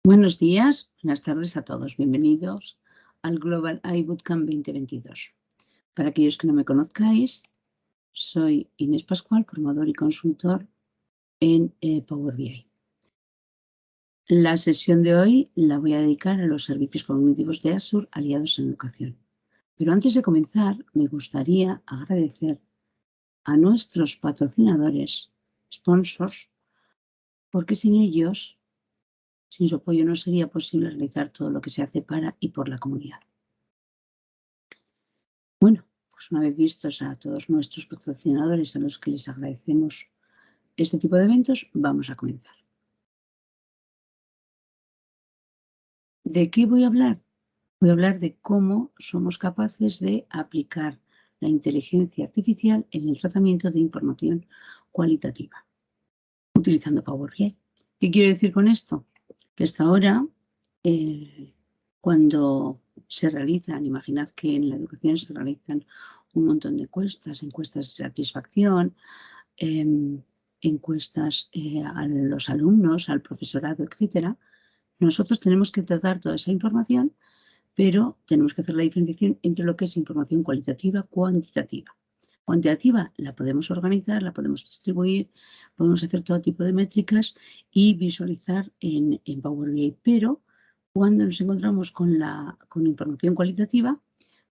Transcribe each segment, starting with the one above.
Buenos días, buenas tardes a todos. Bienvenidos al Global AI Bootcamp 2022. Para aquellos que no me conozcáis, soy Inés Pascual, formador y consultor en Power BI. La sesión de hoy la voy a dedicar a los servicios cognitivos de Azure aliados en educación. Pero antes de comenzar, me gustaría agradecer a nuestros patrocinadores, sponsors, porque sin ellos, sin su apoyo, no sería posible realizar todo lo que se hace para y por la comunidad. Bueno, pues una vez vistos a todos nuestros patrocinadores a los que les agradecemos este tipo de eventos, vamos a comenzar. ¿De qué voy a hablar? Voy a hablar de cómo somos capaces de aplicar la inteligencia artificial en el tratamiento de información cualitativa, utilizando Power BI. ¿Qué quiero decir con esto? Que hasta ahora, cuando se realizan, imaginad que en la educación se realizan un montón de encuestas de satisfacción, encuestas a los alumnos, al profesorado, etcétera. Nosotros tenemos que tratar toda esa información, pero tenemos que hacer la diferenciación entre lo que es información cualitativa, cuantitativa. Cuantitativa la podemos organizar, la podemos distribuir, podemos hacer todo tipo de métricas y visualizar en Power BI, pero cuando nos encontramos con información cualitativa,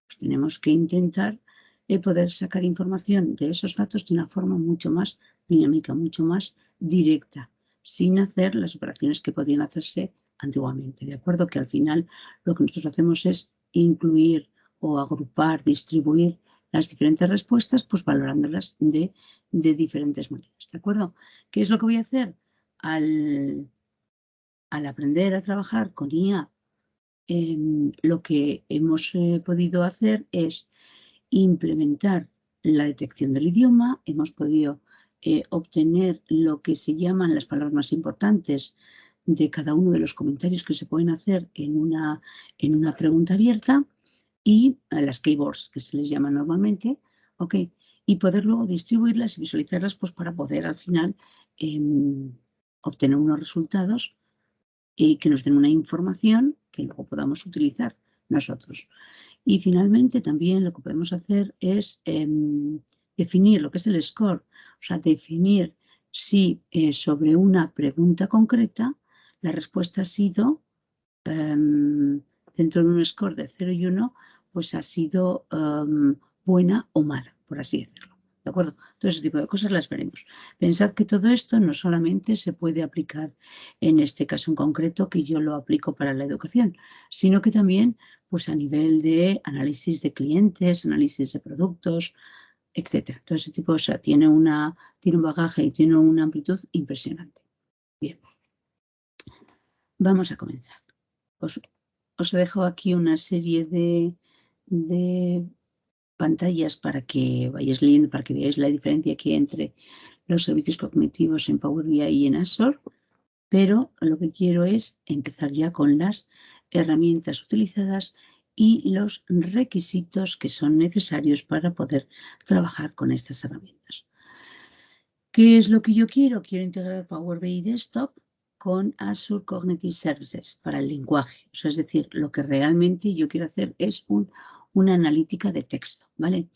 pues tenemos que intentar poder sacar información de esos datos de una forma mucho más dinámica, mucho más directa, sin hacer las operaciones que podían hacerse antiguamente. De acuerdo que al final lo que nosotros hacemos es incluir o agrupar, distribuir las diferentes respuestas, pues valorándolas de diferentes maneras. ¿De acuerdo? ¿Qué es lo que voy a hacer? Al aprender a trabajar con IA, lo que hemos podido hacer es implementar la detección del idioma, hemos podido obtener lo que se llaman las palabras más importantes de cada uno de los comentarios que se pueden hacer en una pregunta abierta y las keywords que se les llama normalmente, ¿ok? Y poder luego distribuirlas y visualizarlas pues, para poder al final obtener unos resultados y que nos den una información que luego podamos utilizar nosotros. Y finalmente también lo que podemos hacer es definir lo que es el score, o sea, definir si sobre una pregunta concreta la respuesta ha sido, dentro de un score de 0 y 1, pues ha sido buena o mala, por así decirlo. ¿De acuerdo? Todo ese tipo de cosas las veremos. Pensad que todo esto no solamente se puede aplicar en este caso en concreto, que yo lo aplico para la educación, sino que también pues a nivel de análisis de clientes, análisis de productos, etcétera. Todo ese tipo, o sea, tiene un bagaje y tiene una amplitud impresionante. Bien, vamos a comenzar. Os dejo aquí una serie de pantallas para que vayáis leyendo, para que veáis la diferencia que hay entre los servicios cognitivos en Power BI y en Azure, pero lo que quiero es empezar ya con las herramientas utilizadas y los requisitos que son necesarios para poder trabajar con estas herramientas. ¿Qué es lo que yo quiero? Quiero integrar Power BI Desktop con Azure Cognitive Services para el lenguaje. O sea, es decir, lo que realmente yo quiero hacer es una analítica de texto, ¿vale?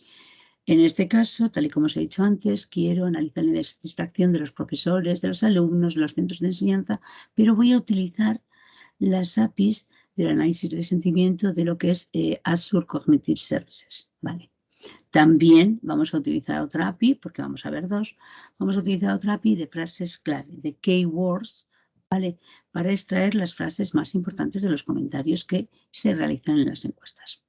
En este caso, tal y como os he dicho antes, quiero analizar la satisfacción de los profesores, de los alumnos, de los centros de enseñanza, pero voy a utilizar las APIs del análisis de sentimiento de lo que es Azure Cognitive Services, ¿vale? También vamos a utilizar otra API, porque vamos a ver dos, vamos a utilizar otra API de frases clave, de keywords, ¿vale? Para extraer las frases más importantes de los comentarios que se realizan en las encuestas.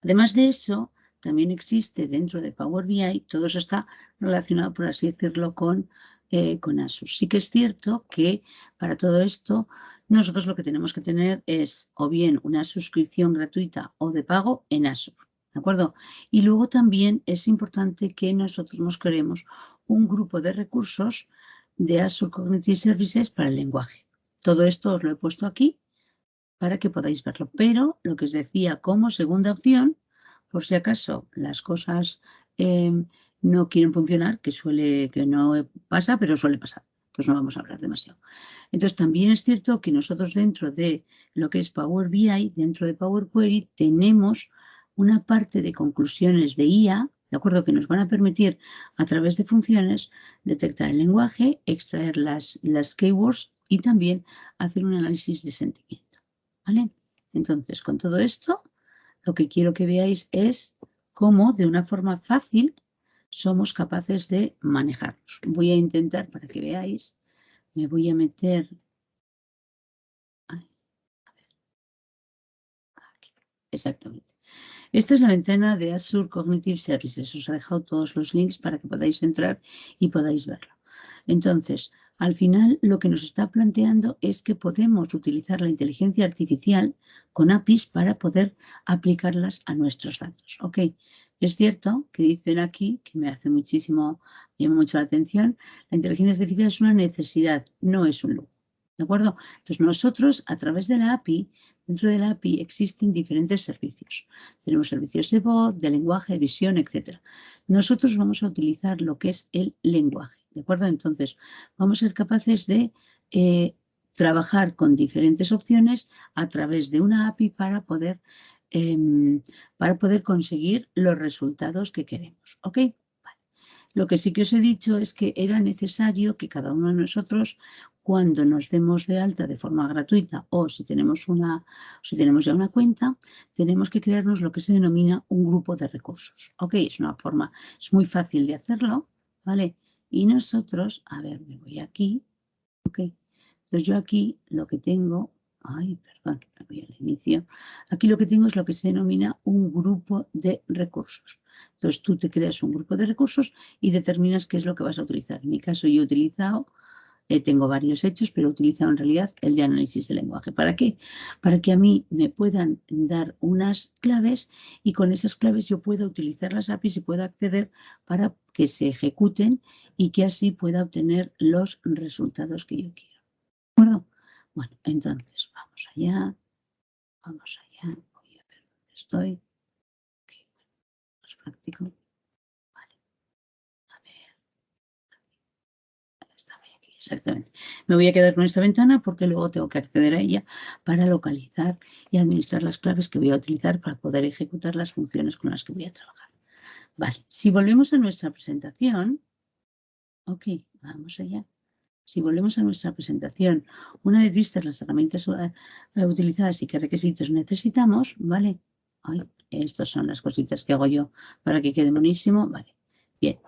Además de eso, también existe dentro de Power BI, todo eso está relacionado, por así decirlo, con Azure. Sí que es cierto que para todo esto nosotros lo que tenemos que tener es o bien una suscripción gratuita o de pago en Azure, ¿de acuerdo? Y luego también es importante que nosotros nos creemos un grupo de recursos de Azure Cognitive Services para el lenguaje. Todo esto os lo he puesto aquí para que podáis verlo. Pero lo que os decía como segunda opción, por si acaso las cosas no quieren funcionar, que no pasa, pero suele pasar. entonces no vamos a hablar demasiado. Entonces también es cierto que nosotros dentro de lo que es Power BI, dentro de Power Query, tenemos una parte de conclusiones de IA, ¿de acuerdo? Que nos van a permitir a través de funciones detectar el lenguaje, extraer las keywords y también hacer un análisis de sentimiento, ¿vale? Entonces, con todo esto, lo que quiero que veáis es cómo de una forma fácil somos capaces de manejarlos. Voy a intentar, para que veáis, me voy a meter... Aquí, exactamente. Esta es la ventana de Azure Cognitive Services. Os he dejado todos los links para que podáis entrar y podáis verlo. Entonces, al final lo que nos está planteando es que podemos utilizar la inteligencia artificial con APIs para poder aplicarlas a nuestros datos. ¿Ok? Es cierto que dicen aquí, que me hace muchísimo, me llama mucho la atención, la inteligencia artificial es una necesidad, no es un lujo. ¿De acuerdo? Entonces nosotros a través de la API, dentro de la API existen diferentes servicios. Tenemos servicios de voz, de lenguaje, de visión, etc. Nosotros vamos a utilizar lo que es el lenguaje, ¿de acuerdo? Entonces, vamos a ser capaces de trabajar con diferentes opciones a través de una API para poder conseguir los resultados que queremos, ¿ok? Vale. Lo que sí que os he dicho es que era necesario que cada uno de nosotros, cuando nos demos de alta de forma gratuita o si tenemos ya una cuenta, tenemos que crearnos lo que se denomina un grupo de recursos. ¿Ok? Es una forma, es muy fácil de hacerlo, ¿vale? Y nosotros, a ver, me voy aquí, ¿ok? Entonces yo aquí lo que tengo, ay, perdón, me voy al inicio, aquí lo que tengo es lo que se denomina un grupo de recursos. Entonces tú te creas un grupo de recursos y determinas qué es lo que vas a utilizar. En mi caso yo he utilizado, tengo varios hechos, pero he utilizado en realidad el de análisis de lenguaje. ¿Para qué? Para que a mí me puedan dar unas claves y con esas claves yo pueda utilizar las APIs y pueda acceder para que se ejecuten y que así pueda obtener los resultados que yo quiero. ¿De acuerdo? Bueno, entonces vamos allá. Voy a ver dónde estoy. Okay, bueno, más práctico. Vale, a ver. Está aquí, exactamente. Me voy a quedar con esta ventana porque luego tengo que acceder a ella para localizar y administrar las claves que voy a utilizar para poder ejecutar las funciones con las que voy a trabajar. Vale, si volvemos a nuestra presentación, ok, vamos allá. Si volvemos a nuestra presentación, una vez vistas las herramientas utilizadas y qué requisitos necesitamos, ¿vale? Ay, estas son las cositas que hago yo para que quede buenísimo, ¿vale? Bien.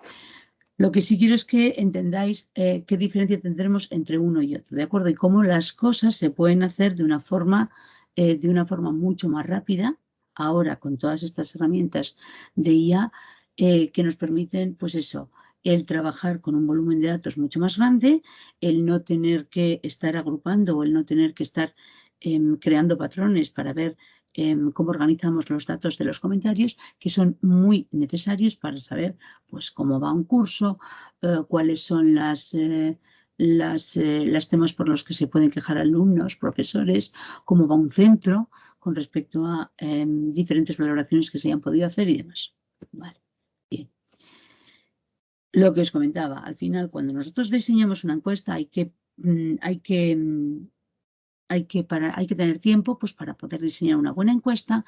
Lo que sí quiero es que entendáis qué diferencia tendremos entre uno y otro, ¿de acuerdo? Y cómo las cosas se pueden hacer de una forma mucho más rápida, ahora con todas estas herramientas de IA que nos permiten, pues eso, el trabajar con un volumen de datos mucho más grande, el no tener que estar agrupando o el no tener que estar creando patrones para ver cómo organizamos los datos de los comentarios, que son muy necesarios para saber pues, cómo va un curso, cuáles son las temas por los que se pueden quejar alumnos, profesores, cómo va un centro con respecto a diferentes valoraciones que se hayan podido hacer y demás. Vale, bien. Lo que os comentaba, al final, cuando nosotros diseñamos una encuesta, hay que tener tiempo pues, para poder diseñar una buena encuesta,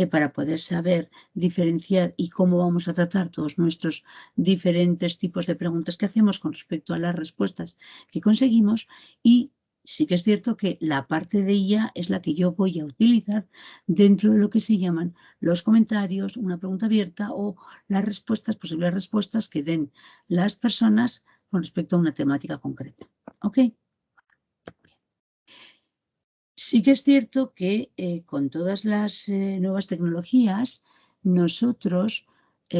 para poder saber diferenciar y cómo vamos a tratar todos nuestros diferentes tipos de preguntas que hacemos con respecto a las respuestas que conseguimos. Y sí que es cierto que la parte de IA es la que yo voy a utilizar dentro de lo que se llaman los comentarios, una pregunta abierta o las respuestas, posibles respuestas que den las personas con respecto a una temática concreta. ¿Ok? Sí que es cierto que con todas las nuevas tecnologías, nosotros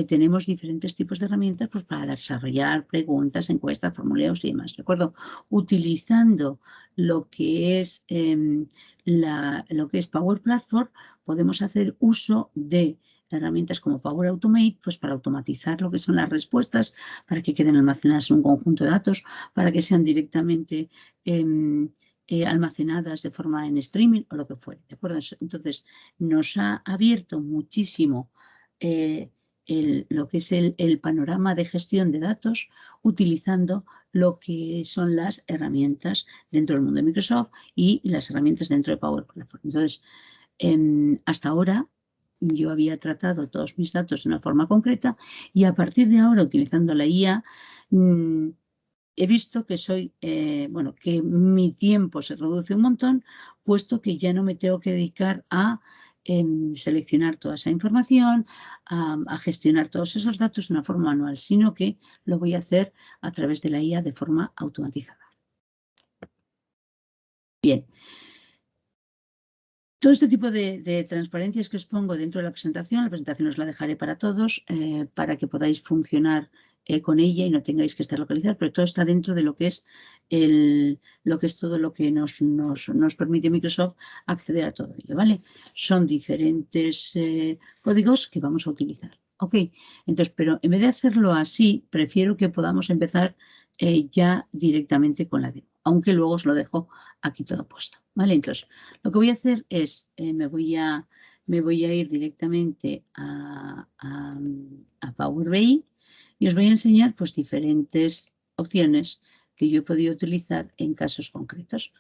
tenemos diferentes tipos de herramientas pues, para desarrollar preguntas, encuestas, formularios y demás, ¿de acuerdo? Utilizando lo que es, lo que es Power Platform, podemos hacer uso de herramientas como Power Automate, pues para automatizar lo que son las respuestas, para que queden almacenadas en un conjunto de datos, para que sean directamente almacenadas de forma en streaming o lo que fuere, ¿de acuerdo? Entonces, nos ha abierto muchísimo lo que es el panorama de gestión de datos utilizando lo que son las herramientas dentro del mundo de Microsoft y las herramientas dentro de Power Platform. Entonces, hasta ahora yo había tratado todos mis datos de una forma concreta y a partir de ahora, utilizando la IA, he visto que que mi tiempo se reduce un montón, puesto que ya no me tengo que dedicar a seleccionar toda esa información, a gestionar todos esos datos de una forma manual, sino que lo voy a hacer a través de la IA de forma automatizada. Bien. Todo este tipo de transparencias que os pongo dentro de la presentación os la dejaré para todos, para que podáis funcionar con ella y no tengáis que estar localizado, pero todo está dentro de lo que es todo lo que nos permite Microsoft acceder a todo ello, ¿vale? Son diferentes códigos que vamos a utilizar. Ok, entonces, pero en vez de hacerlo así, prefiero que podamos empezar ya directamente con la demo, aunque luego os lo dejo aquí todo puesto, ¿vale? Entonces, lo que voy a hacer es, me voy a ir directamente a Power BI y os voy a enseñar pues diferentes opciones que yo he podido utilizar en casos concretos.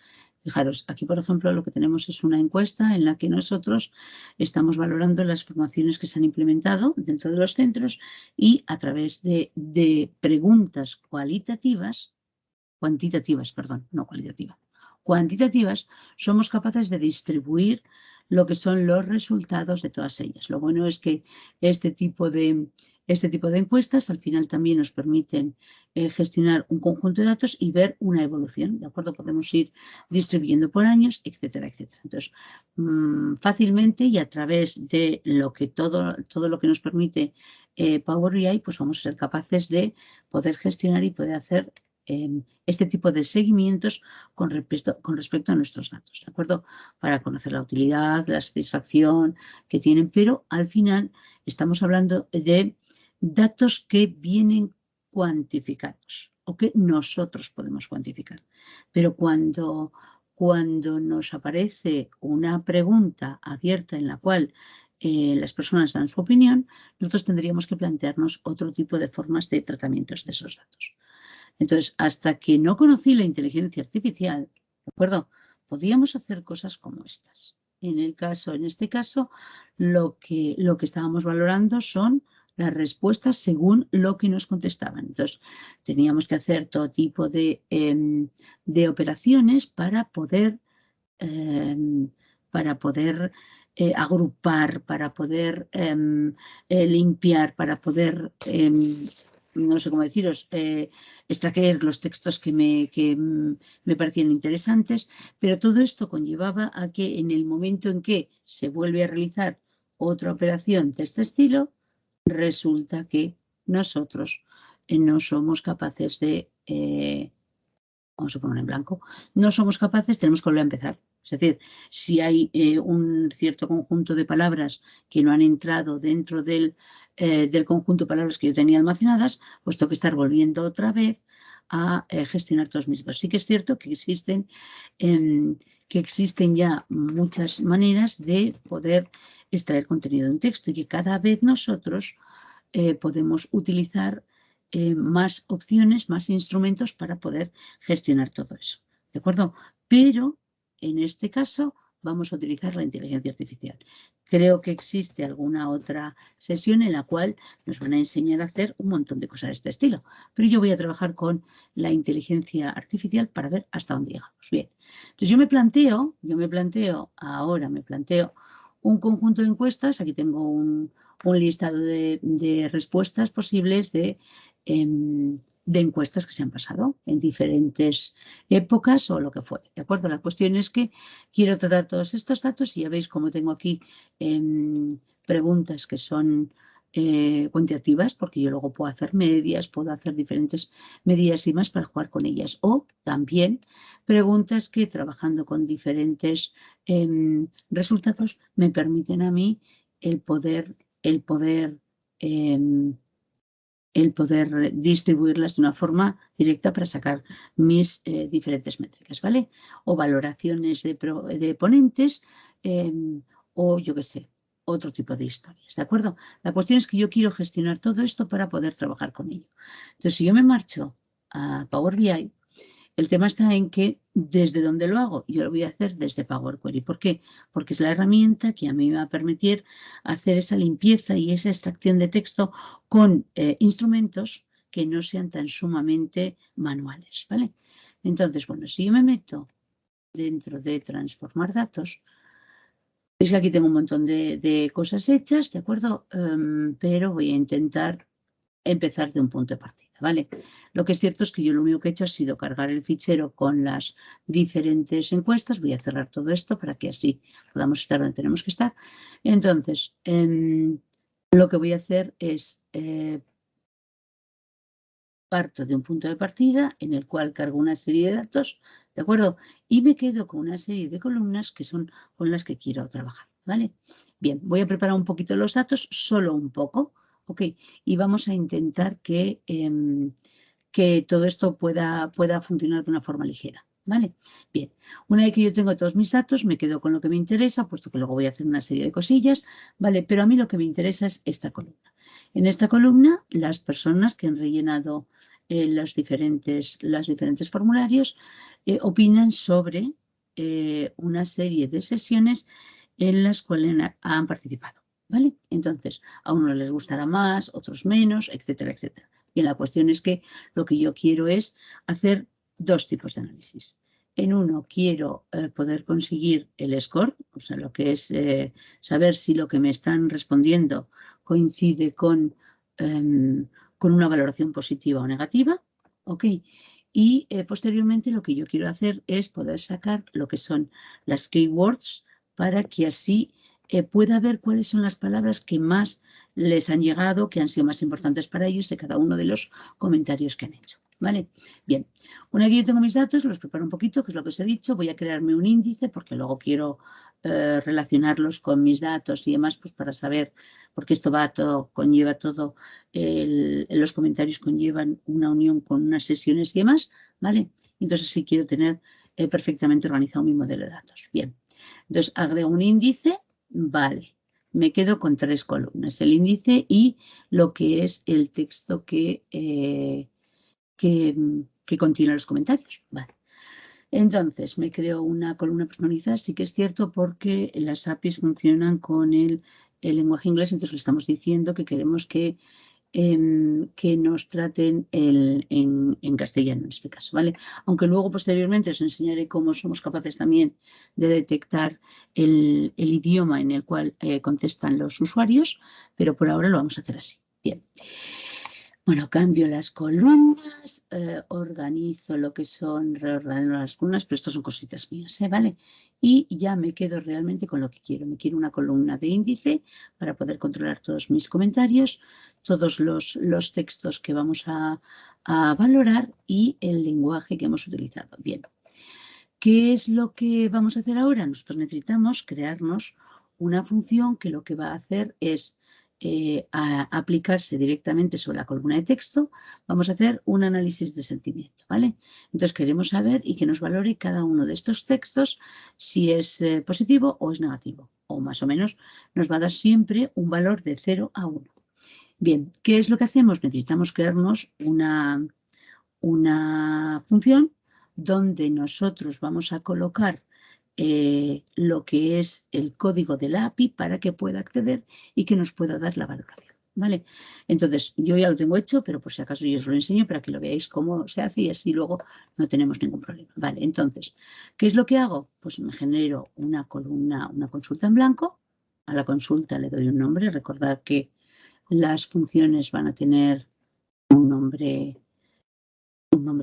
Fijaros, aquí por ejemplo lo que tenemos es una encuesta en la que nosotros estamos valorando las formaciones que se han implementado dentro de los centros y a través de preguntas cuantitativas, perdón, no cualitativas, cuantitativas, somos capaces de distribuir lo que son los resultados de todas ellas. Lo bueno es que este tipo de encuestas al final también nos permiten gestionar un conjunto de datos y ver una evolución, ¿de acuerdo? Podemos ir distribuyendo por años, etcétera, etcétera. Entonces, fácilmente y a través de todo lo que nos permite Power BI, pues vamos a ser capaces de poder gestionar y poder hacer este tipo de seguimientos con respecto a nuestros datos, ¿de acuerdo? Para conocer la utilidad, la satisfacción que tienen, pero al final estamos hablando de datos que vienen cuantificados o que nosotros podemos cuantificar. Pero cuando nos aparece una pregunta abierta en la cual las personas dan su opinión, nosotros tendríamos que plantearnos otro tipo de formas de tratamientos de esos datos. Entonces, hasta que no conocí la inteligencia artificial, ¿de acuerdo? Podíamos hacer cosas como estas. En este caso, lo que estábamos valorando son las respuestas según lo que nos contestaban. Entonces, teníamos que hacer todo tipo de operaciones para poder agrupar, para poder limpiar, para poder, no sé cómo deciros, extraer los textos que me parecían interesantes, pero todo esto conllevaba a que en el momento en que se vuelve a realizar otra operación de este estilo, resulta que nosotros no somos capaces de vamos a poner en blanco, no somos capaces, tenemos que volver a empezar. Es decir, si hay un cierto conjunto de palabras que no han entrado dentro del conjunto de palabras que yo tenía almacenadas, pues tengo que estar volviendo otra vez a gestionar todos mis datos. Sí que es cierto que existen ya muchas maneras de poder extraer contenido de un texto y que cada vez nosotros podemos utilizar más opciones, más instrumentos para poder gestionar todo eso. ¿De acuerdo? Pero en este caso vamos a utilizar la inteligencia artificial. Creo que existe alguna otra sesión en la cual nos van a enseñar a hacer un montón de cosas de este estilo. Pero yo voy a trabajar con la inteligencia artificial para ver hasta dónde llegamos. Bien. Entonces yo me planteo un conjunto de encuestas. Aquí tengo un listado de respuestas posibles de encuestas que se han pasado en diferentes épocas o lo que fuere. ¿De acuerdo? La cuestión es que quiero tratar todos estos datos y ya veis cómo tengo aquí preguntas que son cuantitativas, porque yo luego puedo hacer medias, puedo hacer diferentes medidas y más para jugar con ellas. O también preguntas que trabajando con diferentes resultados me permiten a mí el poder distribuirlas de una forma directa para sacar mis diferentes métricas, ¿vale? O valoraciones de ponentes o yo qué sé, otro tipo de historias, ¿de acuerdo? La cuestión es que yo quiero gestionar todo esto para poder trabajar con ello. Entonces, si yo me marcho a Power BI, el tema está en que desde donde lo hago, yo lo voy a hacer desde Power Query. ¿Por qué? Porque es la herramienta que a mí me va a permitir hacer esa limpieza y esa extracción de texto con instrumentos que no sean tan sumamente manuales, ¿vale? Entonces, bueno, si yo me meto dentro de transformar datos, veis que aquí tengo un montón de cosas hechas, ¿de acuerdo? Pero voy a intentar empezar de un punto de partida, ¿vale? Lo que es cierto es que yo lo único que he hecho ha sido cargar el fichero con las diferentes encuestas. Voy a cerrar todo esto para que así podamos estar donde tenemos que estar. Entonces, lo que voy a hacer es parto de un punto de partida en el cual cargo una serie de datos, ¿de acuerdo? Y me quedo con una serie de columnas que son con las que quiero trabajar, ¿vale? Bien, voy a preparar un poquito los datos, solo un poco, ¿ok? Y vamos a intentar que todo esto pueda funcionar de una forma ligera, ¿vale? Bien, una vez que yo tengo todos mis datos, me quedo con lo que me interesa, puesto que luego voy a hacer una serie de cosillas, ¿vale? Pero a mí lo que me interesa es esta columna. En esta columna, las personas que han rellenado los diferentes formularios opinan sobre una serie de sesiones en las cuales han participado, ¿vale? Entonces, a unos les gustará más, otros menos, etcétera, etcétera. Y la cuestión es que lo que yo quiero es hacer dos tipos de análisis. En uno quiero poder conseguir el score, o sea, lo que es saber si lo que me están respondiendo coincide con una valoración positiva o negativa, ¿ok? Y posteriormente lo que yo quiero hacer es poder sacar lo que son las keywords para que así pueda ver cuáles son las palabras que más les han llegado, que han sido más importantes para ellos de cada uno de los comentarios que han hecho. ¿Vale? Bien, una vez que yo tengo mis datos, los preparo un poquito, que es lo que os he dicho, voy a crearme un índice porque luego quiero relacionarlos con mis datos y demás, pues para saber, porque esto va todo, conlleva todo, los comentarios conllevan una unión con unas sesiones y demás, ¿vale? Entonces sí quiero tener perfectamente organizado mi modelo de datos. Bien, entonces agrego un índice, vale. Me quedo con tres columnas, el índice y lo que es el texto que contiene los comentarios. Vale. Entonces, me creo una columna personalizada, sí que es cierto, porque las APIs funcionan con el lenguaje inglés, entonces le estamos diciendo que queremos que nos traten en castellano en este caso, ¿vale? Aunque luego posteriormente os enseñaré cómo somos capaces también de detectar el idioma en el cual contestan los usuarios, pero por ahora lo vamos a hacer así. Bien. Bueno, cambio las columnas, organizo lo que son, reordeno las columnas, pero esto son cositas mías, ¿vale? Y ya me quedo realmente con lo que quiero. Me quiero una columna de índice para poder controlar todos mis comentarios, todos los textos que vamos a valorar y el lenguaje que hemos utilizado. Bien, ¿qué es lo que vamos a hacer ahora? Nosotros necesitamos crearnos una función que lo que va a hacer es aplicarse directamente sobre la columna de texto. Vamos a hacer un análisis de sentimiento, ¿vale? Entonces queremos saber y que nos valore cada uno de estos textos si es positivo o es negativo. O más o menos nos va a dar siempre un valor de 0 a 1. Bien, ¿qué es lo que hacemos? Necesitamos crearnos una función donde nosotros vamos a colocar lo que es el código de la API para que pueda acceder y que nos pueda dar la valoración. ¿Vale? Entonces, yo ya lo tengo hecho, pero por si acaso yo os lo enseño para que lo veáis cómo se hace y así luego no tenemos ningún problema. Vale, entonces, ¿qué es lo que hago? Pues me genero una columna, una consulta en blanco. A la consulta le doy un nombre. Recordad que las funciones van a tener un nombre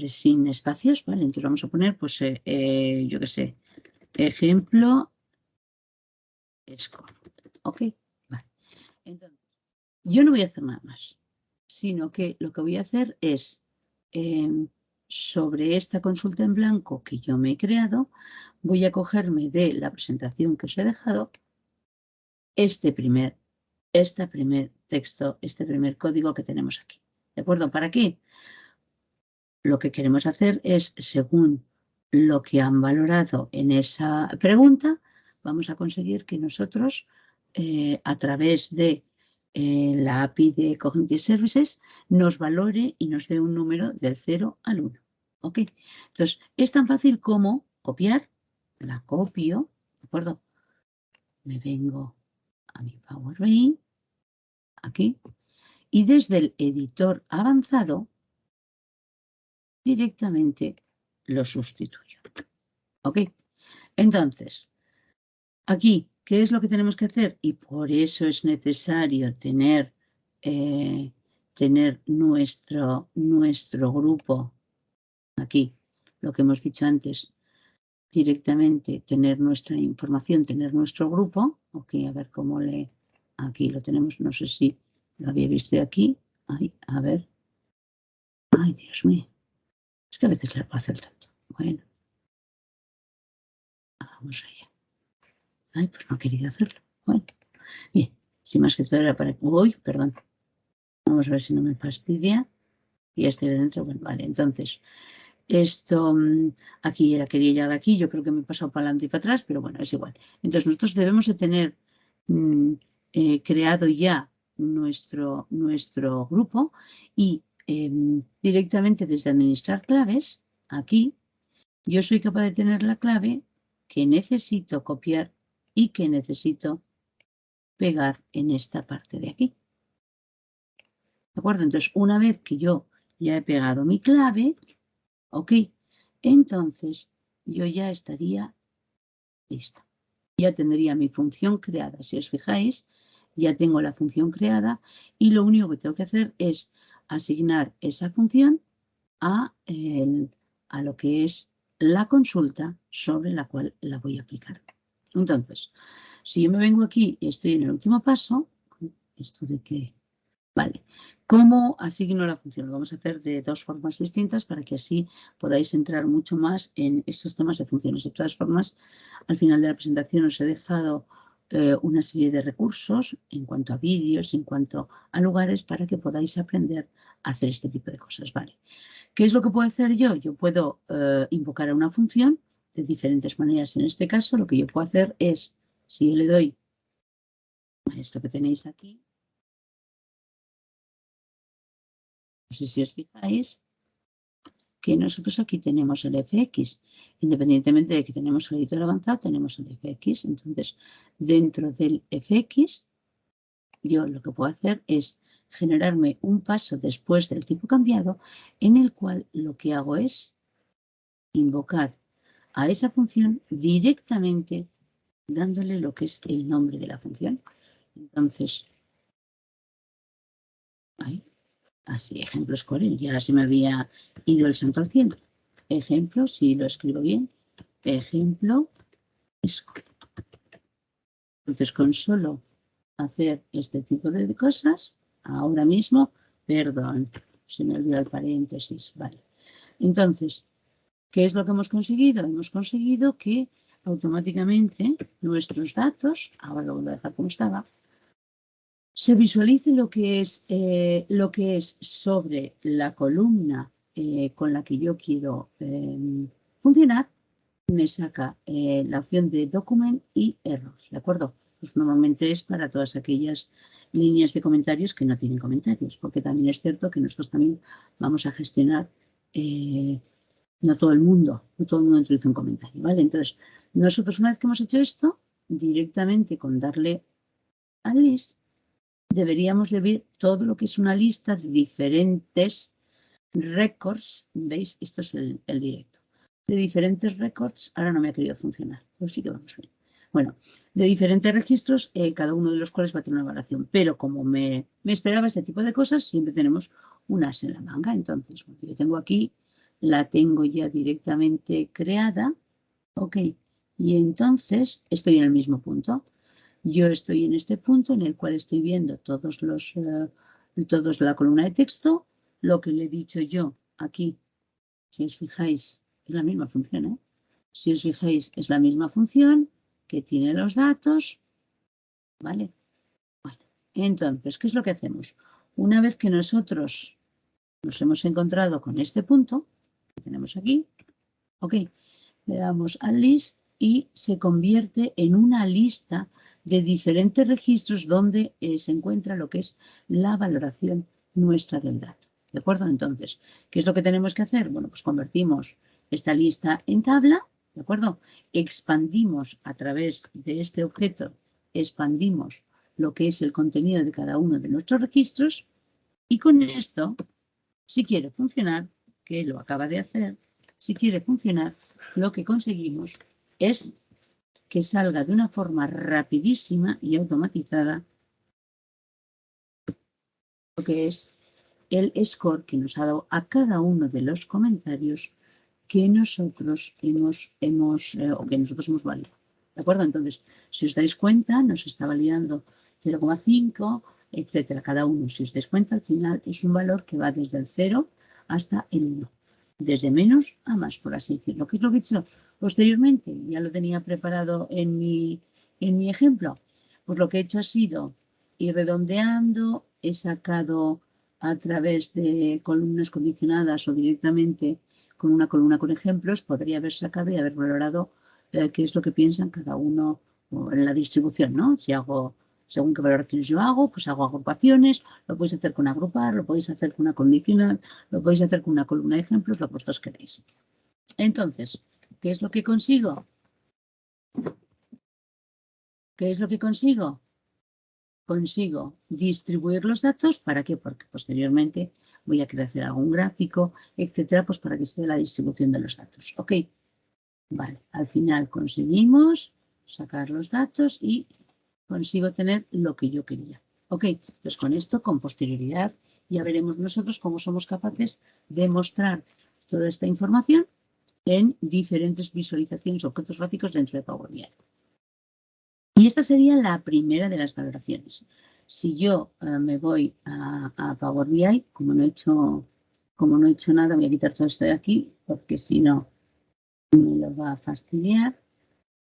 sin espacios, ¿vale? Entonces vamos a poner, pues, yo qué sé, ejemplo, score, ¿ok? Vale. Entonces, yo no voy a hacer nada más, sino que lo que voy a hacer es, sobre esta consulta en blanco que yo me he creado, voy a cogerme de la presentación que os he dejado este primer texto, este primer código que tenemos aquí. ¿De acuerdo? ¿Para qué? Lo que queremos hacer es, según lo que han valorado en esa pregunta, vamos a conseguir que nosotros a través de la API de Cognitive Services, nos valore y nos dé un número del 0 al 1. ¿Ok? Entonces, es tan fácil como copiar, la copio, ¿de acuerdo? Me vengo a mi Power BI, aquí, y desde el editor avanzado, directamente lo sustituyo. ¿Ok? Entonces, aquí, ¿qué es lo que tenemos que hacer? Y por eso es necesario tener nuestro grupo, aquí, lo que hemos dicho antes, directamente tener nuestra información, tener nuestro grupo. Ok, a ver cómo aquí lo tenemos, no sé si lo había visto aquí. Ay, a ver. Ay, Dios mío. Es que a veces le pasa el tanto. Bueno. Vamos allá. Ay, pues no quería hacerlo. Bueno. Bien. Sin más que todo era para... Uy, perdón. Vamos a ver si no me fastidia. Y estoy dentro. Bueno, vale. Entonces, esto aquí quería llegar aquí. Yo creo que me he pasado para adelante y para atrás, pero bueno, es igual. Entonces, nosotros debemos de tener creado ya nuestro grupo y directamente desde administrar claves, aquí, yo soy capaz de tener la clave que necesito copiar y que necesito pegar en esta parte de aquí. ¿De acuerdo? Entonces, una vez que yo ya he pegado mi clave, ok, entonces yo ya estaría lista. Ya tendría mi función creada. Si os fijáis, ya tengo la función creada y lo único que tengo que hacer es asignar esa función a lo que es la consulta sobre la cual la voy a aplicar. Entonces, si yo me vengo aquí y estoy en el último paso, esto de que, vale, ¿cómo asigno la función? Lo vamos a hacer de dos formas distintas para que así podáis entrar mucho más en estos temas de funciones. De todas formas, al final de la presentación os he dejado una serie de recursos en cuanto a vídeos, en cuanto a lugares para que podáis aprender a hacer este tipo de cosas, ¿vale? ¿Qué es lo que puedo hacer yo? Yo puedo invocar a una función de diferentes maneras. En este caso, lo que yo puedo hacer es, si yo le doy a esto que tenéis aquí, no sé si os fijáis, que nosotros aquí tenemos el fx. Independientemente de que tenemos el editor avanzado, tenemos el fx. Entonces, dentro del fx, yo lo que puedo hacer es generarme un paso después del tipo cambiado, en el cual lo que hago es invocar a esa función directamente dándole lo que es el nombre de la función. Entonces, ahí, así, ejemplo Scorel, ya se me había ido el santo al cielo. Ejemplo, si lo escribo bien, ejemplo Scorel. Entonces, con solo hacer este tipo de cosas, ahora mismo, perdón, se me olvidó el paréntesis, vale. Entonces, ¿qué es lo que hemos conseguido? Hemos conseguido que automáticamente nuestros datos, ahora lo voy a dejar como estaba, se visualice lo que es sobre la columna con la que yo quiero funcionar. Me saca la opción de Document y Errors, ¿de acuerdo? Pues normalmente es para todas aquellas líneas de comentarios que no tienen comentarios, porque también es cierto que nosotros también vamos a gestionar, no todo el mundo introduce un comentario, ¿vale? Entonces, nosotros una vez que hemos hecho esto, directamente con darle a List, deberíamos de ver todo lo que es una lista de diferentes records. ¿Veis? Esto es el directo. De diferentes records. Ahora no me ha querido funcionar. Pues sí que vamos bien. Bueno, de diferentes registros, cada uno de los cuales va a tener una variación. Pero como me esperaba este tipo de cosas, siempre tenemos un as en la manga. Entonces, bueno, yo tengo aquí, la tengo ya directamente creada. Ok. Y entonces estoy en el mismo punto. Yo estoy en este punto en el cual estoy viendo todos la columna de texto. Lo que le he dicho yo aquí, si os fijáis, es la misma función, ¿eh? Si os fijáis, es la misma función que tiene los datos, ¿vale? Bueno, entonces, ¿qué es lo que hacemos? Una vez que nosotros nos hemos encontrado con este punto que tenemos aquí, ok, le damos al list y se convierte en una lista de diferentes registros donde se encuentra lo que es la valoración nuestra del dato. ¿De acuerdo? Entonces, ¿qué es lo que tenemos que hacer? Bueno, pues convertimos esta lista en tabla, ¿de acuerdo? Expandimos a través de este objeto, expandimos lo que es el contenido de cada uno de nuestros registros y con esto, si quiere funcionar, que lo acaba de hacer, si quiere funcionar, lo que conseguimos es que salga de una forma rapidísima y automatizada lo que es el score que nos ha dado a cada uno de los comentarios que nosotros hemos validado. ¿De acuerdo? Entonces, si os dais cuenta, nos está validando 0,5, etcétera. Cada uno, si os dais cuenta, al final es un valor que va desde el 0 hasta el 1. Desde menos a más, por así decirlo. ¿Qué es lo que he hecho posteriormente? Ya lo tenía preparado en mi ejemplo. Pues lo que he hecho ha sido ir redondeando, he sacado a través de columnas condicionadas o directamente con una columna con ejemplos, podría haber sacado y haber valorado qué es lo que piensan cada uno en la distribución, ¿no? Si hago, según qué valoraciones yo hago, pues hago agrupaciones, lo podéis hacer con agrupar, lo podéis hacer con una condicional, lo podéis hacer con una columna de ejemplos, lo que vosotros queréis. Entonces, ¿qué es lo que consigo? ¿Qué es lo que consigo? Consigo distribuir los datos, ¿para qué? Porque posteriormente voy a querer hacer algún gráfico, etcétera, pues para que se vea la distribución de los datos. ¿Ok? Vale, al final conseguimos sacar los datos y consigo tener lo que yo quería. ¿Ok? Pues con esto, con posterioridad, ya veremos nosotros cómo somos capaces de mostrar toda esta información en diferentes visualizaciones, objetos gráficos dentro de Power BI. Y esta sería la primera de las valoraciones. Si yo me voy a Power BI, como no he hecho nada, voy a quitar todo esto de aquí, porque si no me lo va a fastidiar.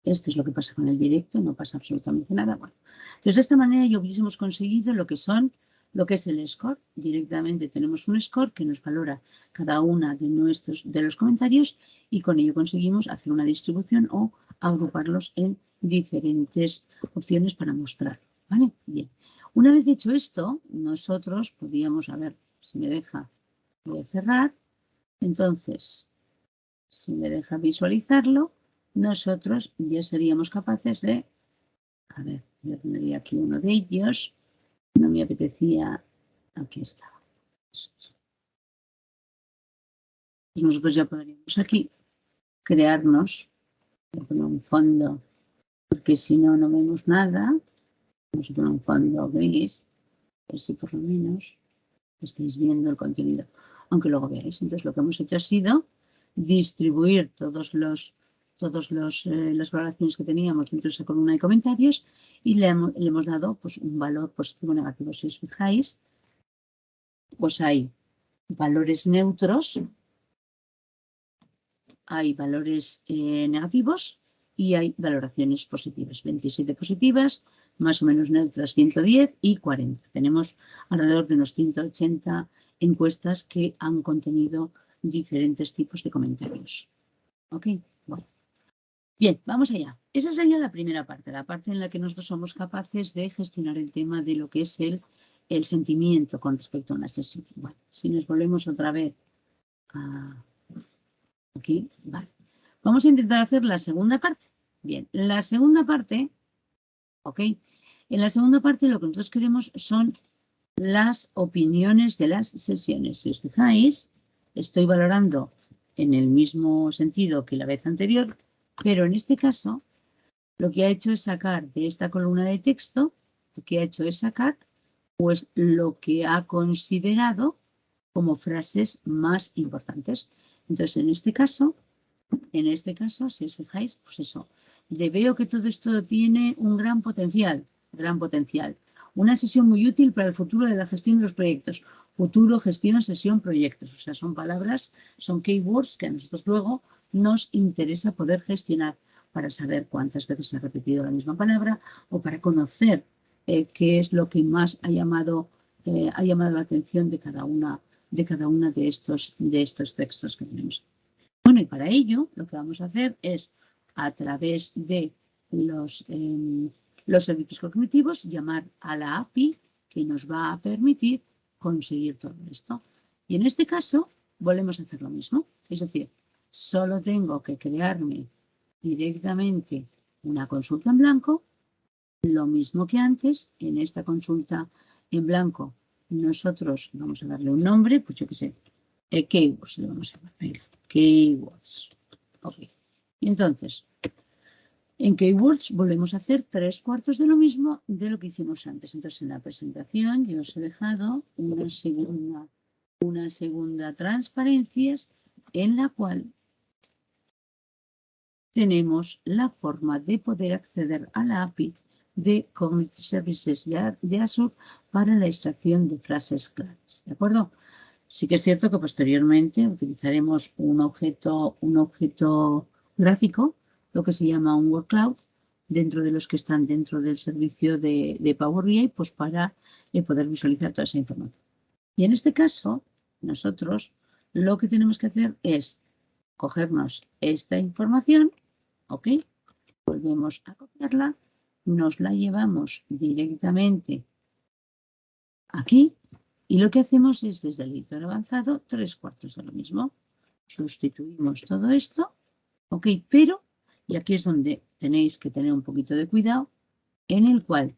Esto es lo que pasa con el directo, no pasa absolutamente nada. Bueno, entonces de esta manera ya hubiésemos conseguido lo que es el score. Directamente tenemos un score que nos valora cada una de los comentarios y con ello conseguimos hacer una distribución o agruparlos en diferentes opciones para mostrar. ¿Vale? Bien. Una vez hecho esto, nosotros podríamos, a ver si me deja, voy a cerrar. Entonces, si me deja visualizarlo, nosotros ya seríamos capaces de, a ver, yo tendría aquí uno de ellos, no me apetecía, aquí estaba. Pues nosotros ya podríamos aquí crearnos, voy a poner un fondo, porque si no, no vemos nada. Vamos a poner un fondo gris, a ver si por lo menos estáis viendo el contenido, aunque luego veáis. Entonces lo que hemos hecho ha sido distribuir las valoraciones que teníamos dentro de esa columna de comentarios y le hemos dado pues, un valor positivo o negativo. Si os fijáis, pues hay valores neutros, hay valores negativos y hay valoraciones positivas. 27 positivas, más o menos neutras 110 y 40. Tenemos alrededor de unos 180 encuestas que han contenido diferentes tipos de comentarios. ¿Ok? Bueno. Bien, vamos allá. Esa sería la primera parte, la parte en la que nosotros somos capaces de gestionar el tema de lo que es el sentimiento con respecto a una sesión. Bueno, si nos volvemos otra vez aquí, vale. Vamos a intentar hacer la segunda parte. Bien, la segunda parte, ¿ok? En la segunda parte lo que nosotros queremos son las opiniones de las sesiones. Si os fijáis, estoy valorando en el mismo sentido que la vez anterior, pero en este caso lo que ha hecho es sacar de esta columna de texto, lo que ha hecho es sacar pues lo que ha considerado como frases más importantes. Entonces, en este caso, si os fijáis, pues eso, veo que todo esto tiene un gran potencial. Una sesión muy útil para el futuro de la gestión de los proyectos. Futuro, gestión, sesión, proyectos. O sea, son palabras, son keywords que a nosotros luego nos interesa poder gestionar para saber cuántas veces se ha repetido la misma palabra o para conocer qué es lo que más ha llamado la atención de cada una de estos textos que tenemos. Bueno, y para ello lo que vamos a hacer es, a través de los servicios cognitivos, llamar a la API que nos va a permitir conseguir todo esto. Y en este caso, volvemos a hacer lo mismo. Es decir, solo tengo que crearme directamente una consulta en blanco, lo mismo que antes. En esta consulta en blanco, nosotros vamos a darle un nombre, pues yo qué sé, keywords le vamos a llamar. Venga, keywords. Ok. Y entonces, en keywords volvemos a hacer 3/4 de lo mismo de lo que hicimos antes. Entonces, en la presentación yo os he dejado una segunda transparencia en la cual tenemos la forma de poder acceder a la API de Cognitive Services de Azure para la extracción de frases claves. ¿De acuerdo? Sí que es cierto que posteriormente utilizaremos un objeto gráfico, lo que se llama un word cloud, dentro de los que están dentro del servicio de Power BI, pues para poder visualizar toda esa información. Y en este caso, nosotros lo que tenemos que hacer es cogernos esta información, ¿ok? Volvemos a copiarla, nos la llevamos directamente aquí y lo que hacemos es, desde el editor avanzado, 3/4 de lo mismo. Sustituimos todo esto, ¿ok? Pero, y aquí es donde tenéis que tener un poquito de cuidado, en el cual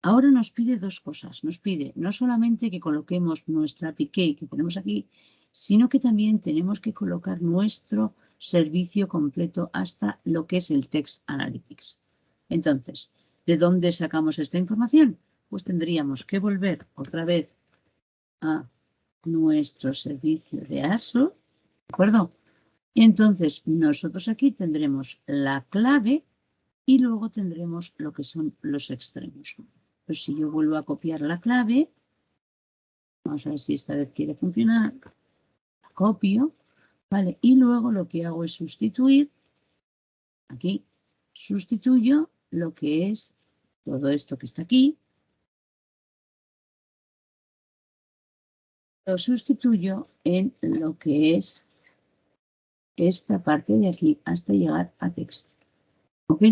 ahora nos pide dos cosas. Nos pide no solamente que coloquemos nuestra API que tenemos aquí, sino que también tenemos que colocar nuestro servicio completo hasta lo que es el Text Analytics. Entonces, ¿de dónde sacamos esta información? Pues tendríamos que volver otra vez a nuestro servicio de Azure, ¿de acuerdo? Y entonces nosotros aquí tendremos la clave y luego tendremos lo que son los extremos. Pues si yo vuelvo a copiar la clave, vamos a ver si esta vez quiere funcionar, la copio, ¿vale? Y luego lo que hago es sustituir, aquí, sustituyo lo que es todo esto que está aquí, lo sustituyo en lo que es esta parte de aquí hasta llegar a text. ¿Ok?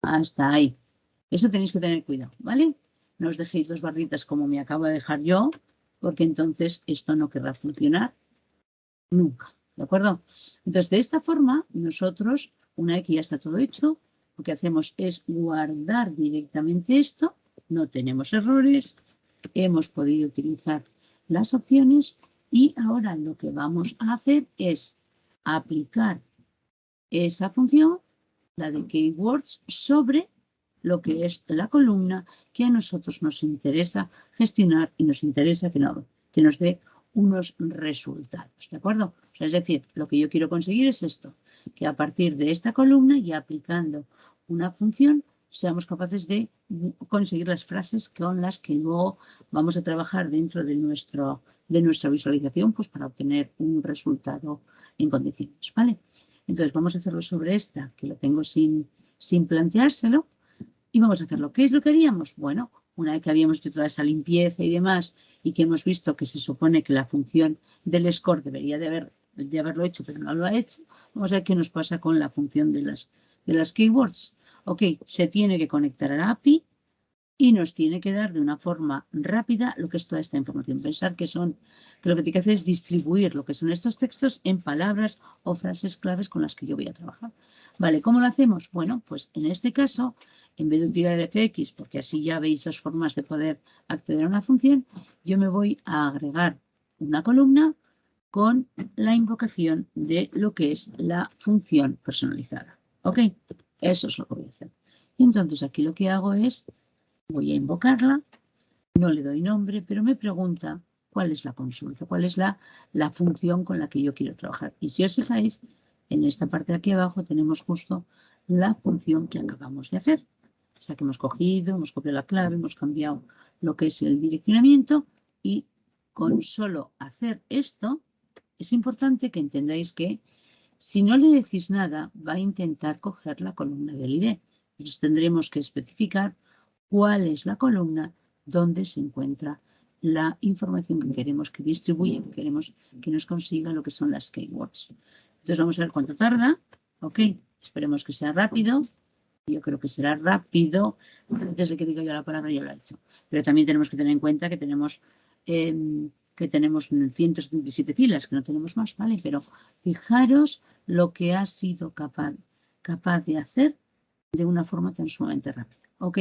Hasta ahí. Eso tenéis que tener cuidado, ¿vale? No os dejéis dos barritas como me acabo de dejar yo, porque entonces esto no querrá funcionar nunca, ¿de acuerdo? Entonces, de esta forma, nosotros, una vez que ya está todo hecho, lo que hacemos es guardar directamente esto, no tenemos errores, hemos podido utilizar las opciones y ahora lo que vamos a hacer es aplicar esa función, la de keywords, sobre lo que es la columna que a nosotros nos interesa gestionar y nos interesa que nos dé unos resultados, ¿de acuerdo? O sea, es decir, lo que yo quiero conseguir es esto, que a partir de esta columna y aplicando una función seamos capaces de conseguir las frases con las que luego vamos a trabajar dentro de nuestra visualización, pues para obtener un resultado en condiciones, ¿vale? Entonces vamos a hacerlo sobre esta, que lo tengo sin planteárselo, y vamos a hacerlo. ¿Qué es lo que haríamos? Bueno, una vez que habíamos hecho toda esa limpieza y demás, y que hemos visto que se supone que la función del score debería de haberlo hecho, pero no lo ha hecho, vamos a ver qué nos pasa con la función de las keywords. Ok, se tiene que conectar a la API y nos tiene que dar de una forma rápida lo que es toda esta información. Pensar que lo que tiene que hacer es distribuir lo que son estos textos en palabras o frases claves con las que yo voy a trabajar. Vale, ¿cómo lo hacemos? Bueno, pues en este caso, en vez de utilizar el FX, porque así ya veis las formas de poder acceder a una función, yo me voy a agregar una columna con la invocación de lo que es la función personalizada. ¿Ok? Eso es lo que voy a hacer. Y entonces aquí lo que hago es, voy a invocarla, no le doy nombre, pero me pregunta cuál es la consulta, cuál es la función con la que yo quiero trabajar. Y si os fijáis, en esta parte de aquí abajo tenemos justo la función que acabamos de hacer. O sea, que hemos cogido, hemos copiado la clave, hemos cambiado lo que es el direccionamiento y con solo hacer esto, es importante que entendáis que si no le decís nada, va a intentar coger la columna del ID. Entonces tendremos que especificar cuál es la columna donde se encuentra la información que queremos que distribuya, que queremos que nos consiga lo que son las keywords. Entonces vamos a ver cuánto tarda. Ok, esperemos que sea rápido. Yo creo que será rápido. Antes de que diga yo la palabra, ya lo he hecho. Pero también tenemos que tener en cuenta que tenemos 177 filas, que no tenemos más, ¿vale? Pero fijaros lo que ha sido capaz de hacer de una forma tan sumamente rápida. Ok.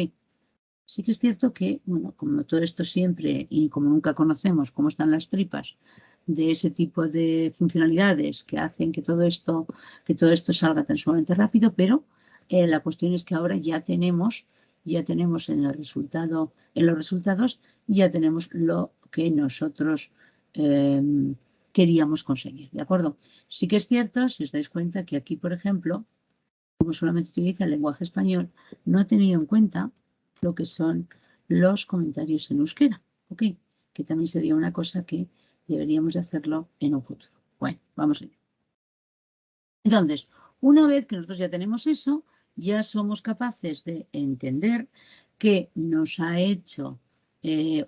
Sí que es cierto que, bueno, como todo esto siempre y como nunca conocemos cómo están las tripas de ese tipo de funcionalidades que hacen que todo esto salga tan sumamente rápido, pero la cuestión es que ahora ya tenemos en los resultados, ya tenemos lo que nosotros queríamos conseguir, ¿de acuerdo? Sí que es cierto, si os dais cuenta, que aquí, por ejemplo, como solamente utiliza el lenguaje español, no ha tenido en cuenta lo que son los comentarios en euskera, ¿ok? Que también sería una cosa que deberíamos de hacerlo en un futuro. Bueno, vamos a ver. Entonces, una vez que nosotros ya tenemos eso, ya somos capaces de entender que nos ha hecho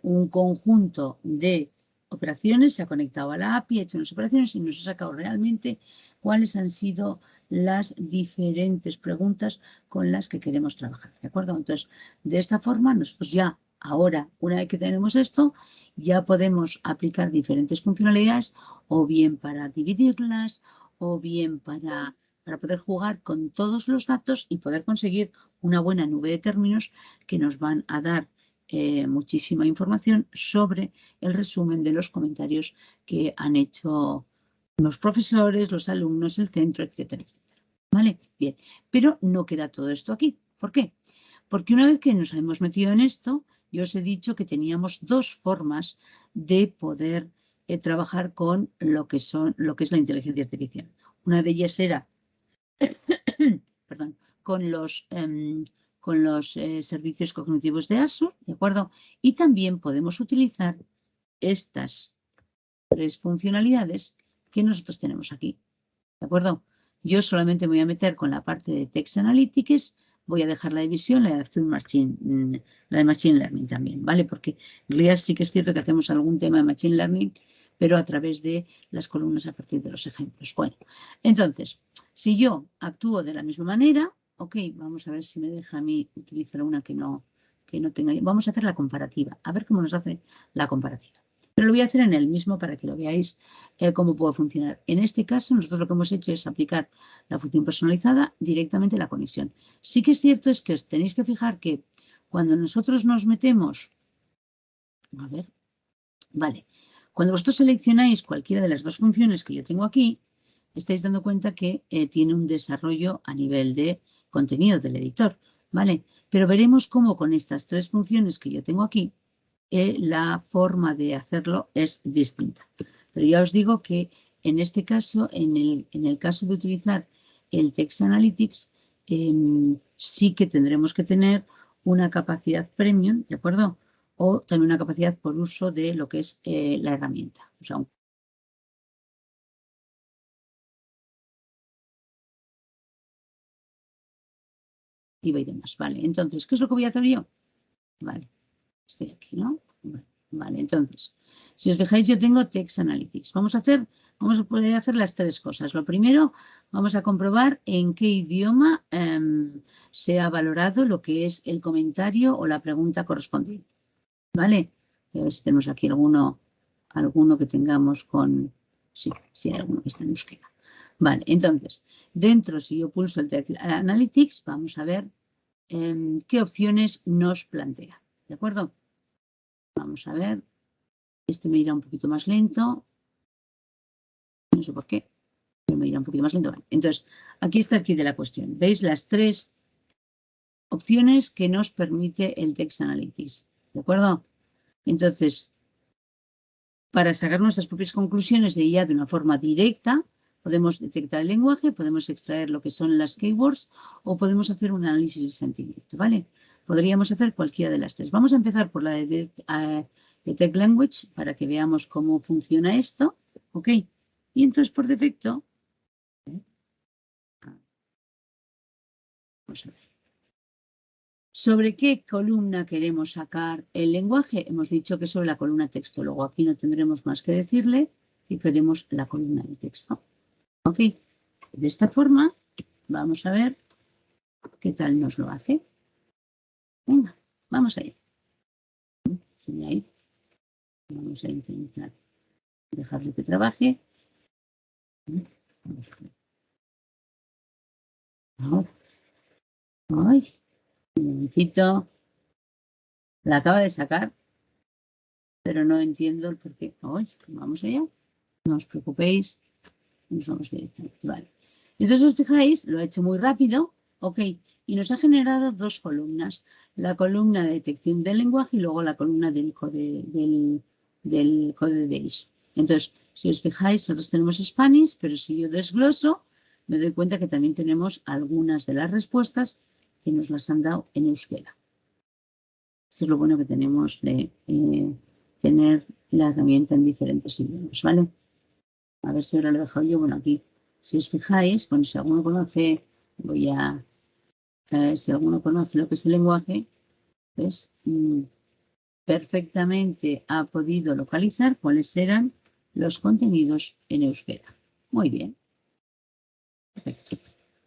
un conjunto de operaciones, se ha conectado a la API, ha hecho unas operaciones y nos ha sacado realmente cuáles han sido las diferentes preguntas con las que queremos trabajar, ¿de acuerdo? Entonces, de esta forma, nosotros ya ahora, una vez que tenemos esto, ya podemos aplicar diferentes funcionalidades o bien para dividirlas o bien para poder jugar con todos los datos y poder conseguir una buena nube de términos que nos van a dar muchísima información sobre el resumen de los comentarios que han hecho los profesores, los alumnos, el centro, etcétera, etcétera. ¿Vale? Bien, pero no queda todo esto aquí. ¿Por qué? Porque una vez que nos hemos metido en esto, yo os he dicho que teníamos dos formas de poder trabajar con lo que es la inteligencia artificial. Una de ellas era, perdón, con los servicios cognitivos de Azure, ¿de acuerdo? Y también podemos utilizar estas tres funcionalidades que nosotros tenemos aquí, ¿de acuerdo? Yo solamente me voy a meter con la parte de Text Analytics, voy a dejar la división, la de Machine Learning también, ¿vale? Porque en realidad sí que es cierto que hacemos algún tema de Machine Learning, pero a través de las columnas a partir de los ejemplos. Bueno, entonces, si yo actúo de la misma manera, ok, vamos a ver si me deja a mí utilizar una que no tenga. Vamos a hacer la comparativa, a ver cómo nos hace la comparativa. Pero lo voy a hacer en el mismo para que lo veáis cómo puede funcionar. En este caso, nosotros lo que hemos hecho es aplicar la función personalizada directamente a la conexión. Sí que es cierto es que os tenéis que fijar que cuando nosotros nos metemos, a ver, vale, cuando vosotros seleccionáis cualquiera de las dos funciones que yo tengo aquí, estáis dando cuenta que tiene un desarrollo a nivel de contenido del editor, ¿vale? Pero veremos cómo con estas tres funciones que yo tengo aquí, la forma de hacerlo es distinta. Pero ya os digo que en este caso, en el caso de utilizar el Text Analytics, sí que tendremos que tener una capacidad premium, ¿de acuerdo? O también una capacidad por uso de lo que es la herramienta. O sea, y demás. Vale, entonces, ¿qué es lo que voy a hacer yo? Vale, estoy aquí, ¿no? Vale, entonces, si os fijáis, yo tengo Text Analytics. Vamos a poder hacer las tres cosas. Lo primero, vamos a comprobar en qué idioma se ha valorado lo que es el comentario o la pregunta correspondiente. ¿Vale? A ver si tenemos aquí alguno que tengamos con... Sí, sí hay alguno que está en euskera. Vale, entonces, dentro, si yo pulso el Text Analytics, vamos a ver qué opciones nos plantea. ¿De acuerdo? Vamos a ver. Este me irá un poquito más lento. No sé por qué, pero me irá un poquito más lento. Vale. Entonces, aquí está el kit de la cuestión. ¿Veis las tres opciones que nos permite el Text Analytics? ¿De acuerdo? Entonces, para sacar nuestras propias conclusiones de IA de una forma directa, podemos detectar el lenguaje, podemos extraer lo que son las keywords o podemos hacer un análisis de sentimiento, ¿vale? Podríamos hacer cualquiera de las tres. Vamos a empezar por la de Detect Language para que veamos cómo funciona esto, ¿ok? Y entonces, por defecto, vamos a ver. ¿Sobre qué columna queremos sacar el lenguaje? Hemos dicho que sobre la columna texto. Luego aquí no tendremos más que decirle que queremos la columna de texto. ¿Ok? De esta forma, vamos a ver ¿Qué tal nos lo hace? Venga, vamos allá. Sí, ahí. Vamos a intentar dejarlo que trabaje. Vamos a ver. Ay, un momentito. La acaba de sacar, pero no entiendo el por qué. Ay, vamos allá. No os preocupéis. Nos vamos directamente. Vale. Entonces, os fijáis, lo ha hecho muy rápido. Ok. Y nos ha generado dos columnas. La columna de detección del lenguaje y luego la columna del code de Age. Entonces, si os fijáis, nosotros tenemos Spanish, pero si yo desgloso, me doy cuenta que también tenemos algunas de las respuestas que nos las han dado en euskera. Esto es lo bueno que tenemos de tener la herramienta en diferentes idiomas, ¿vale? A ver si ahora lo he dejado yo. Bueno, aquí, si os fijáis, bueno, si alguno conoce, si alguno conoce lo que es el lenguaje, pues perfectamente ha podido localizar cuáles eran los contenidos en euskera. Muy bien. Perfecto.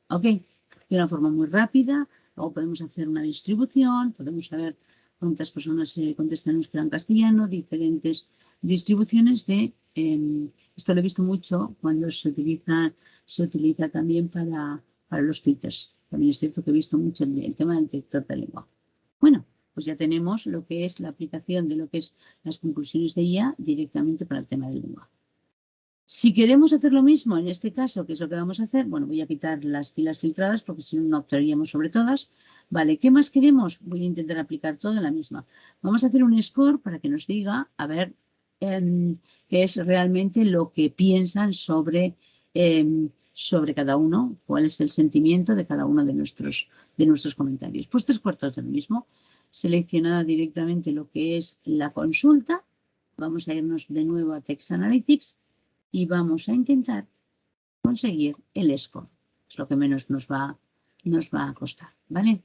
Ok, de una forma muy rápida. Luego podemos hacer una distribución, podemos saber cuántas personas contestan en euskera en castellano, diferentes distribuciones de... esto lo he visto mucho cuando se utiliza también para los twitters. También es cierto que he visto mucho el tema del detector de lengua. Bueno, pues ya tenemos lo que es la aplicación de lo que es las conclusiones de IA directamente para el tema del lengua. Si queremos hacer lo mismo en este caso, ¿qué es lo que vamos a hacer? Bueno, voy a quitar las filas filtradas porque si no, no actuaríamos sobre todas. Vale, ¿qué más queremos? Voy a intentar aplicar todo en la misma. Vamos a hacer un score para que nos diga, a ver, qué es realmente lo que piensan sobre cada uno, cuál es el sentimiento de cada uno de nuestros comentarios. Pues 3/4 de lo mismo. Seleccionada directamente lo que es la consulta. Vamos a irnos de nuevo a Text Analytics y vamos a intentar conseguir el score. Es lo que menos nos va a costar, ¿vale?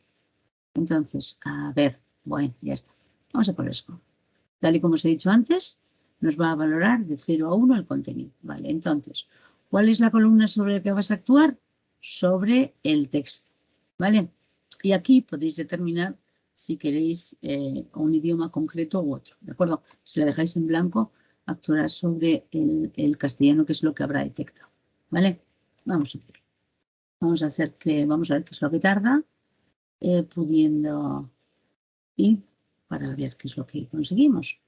Entonces, a ver, bueno, ya está. Vamos a por el score. Tal y como os he dicho antes, nos va a valorar de 0 a 1 el contenido, ¿vale? Entonces, ¿cuál es la columna sobre la que vas a actuar? Sobre el texto, ¿vale? Y aquí podéis determinar si queréis un idioma concreto u otro, ¿de acuerdo? Si la dejáis en blanco, actuará sobre el castellano, que es lo que habrá detectado, ¿vale? Vamos a hacer. Vamos a ver qué es lo que tarda, pudiendo ir para ver qué es lo que conseguimos.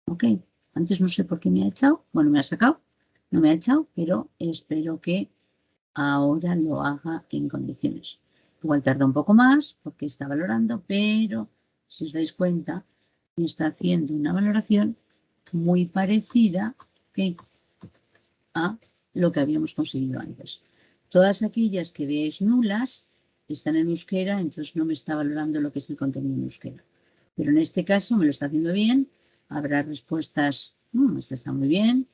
Ok, antes no sé por qué me ha echado. Bueno, me ha sacado, no me ha echado, pero espero que ahora lo haga en condiciones. Igual tarda un poco más porque está valorando, pero si os dais cuenta, me está haciendo una valoración muy parecida a lo que habíamos conseguido antes. Todas aquellas que veáis nulas están en euskera, entonces no me está valorando lo que es el contenido en euskera. Pero en este caso me lo está haciendo bien. Habrá respuestas, esta está muy bien,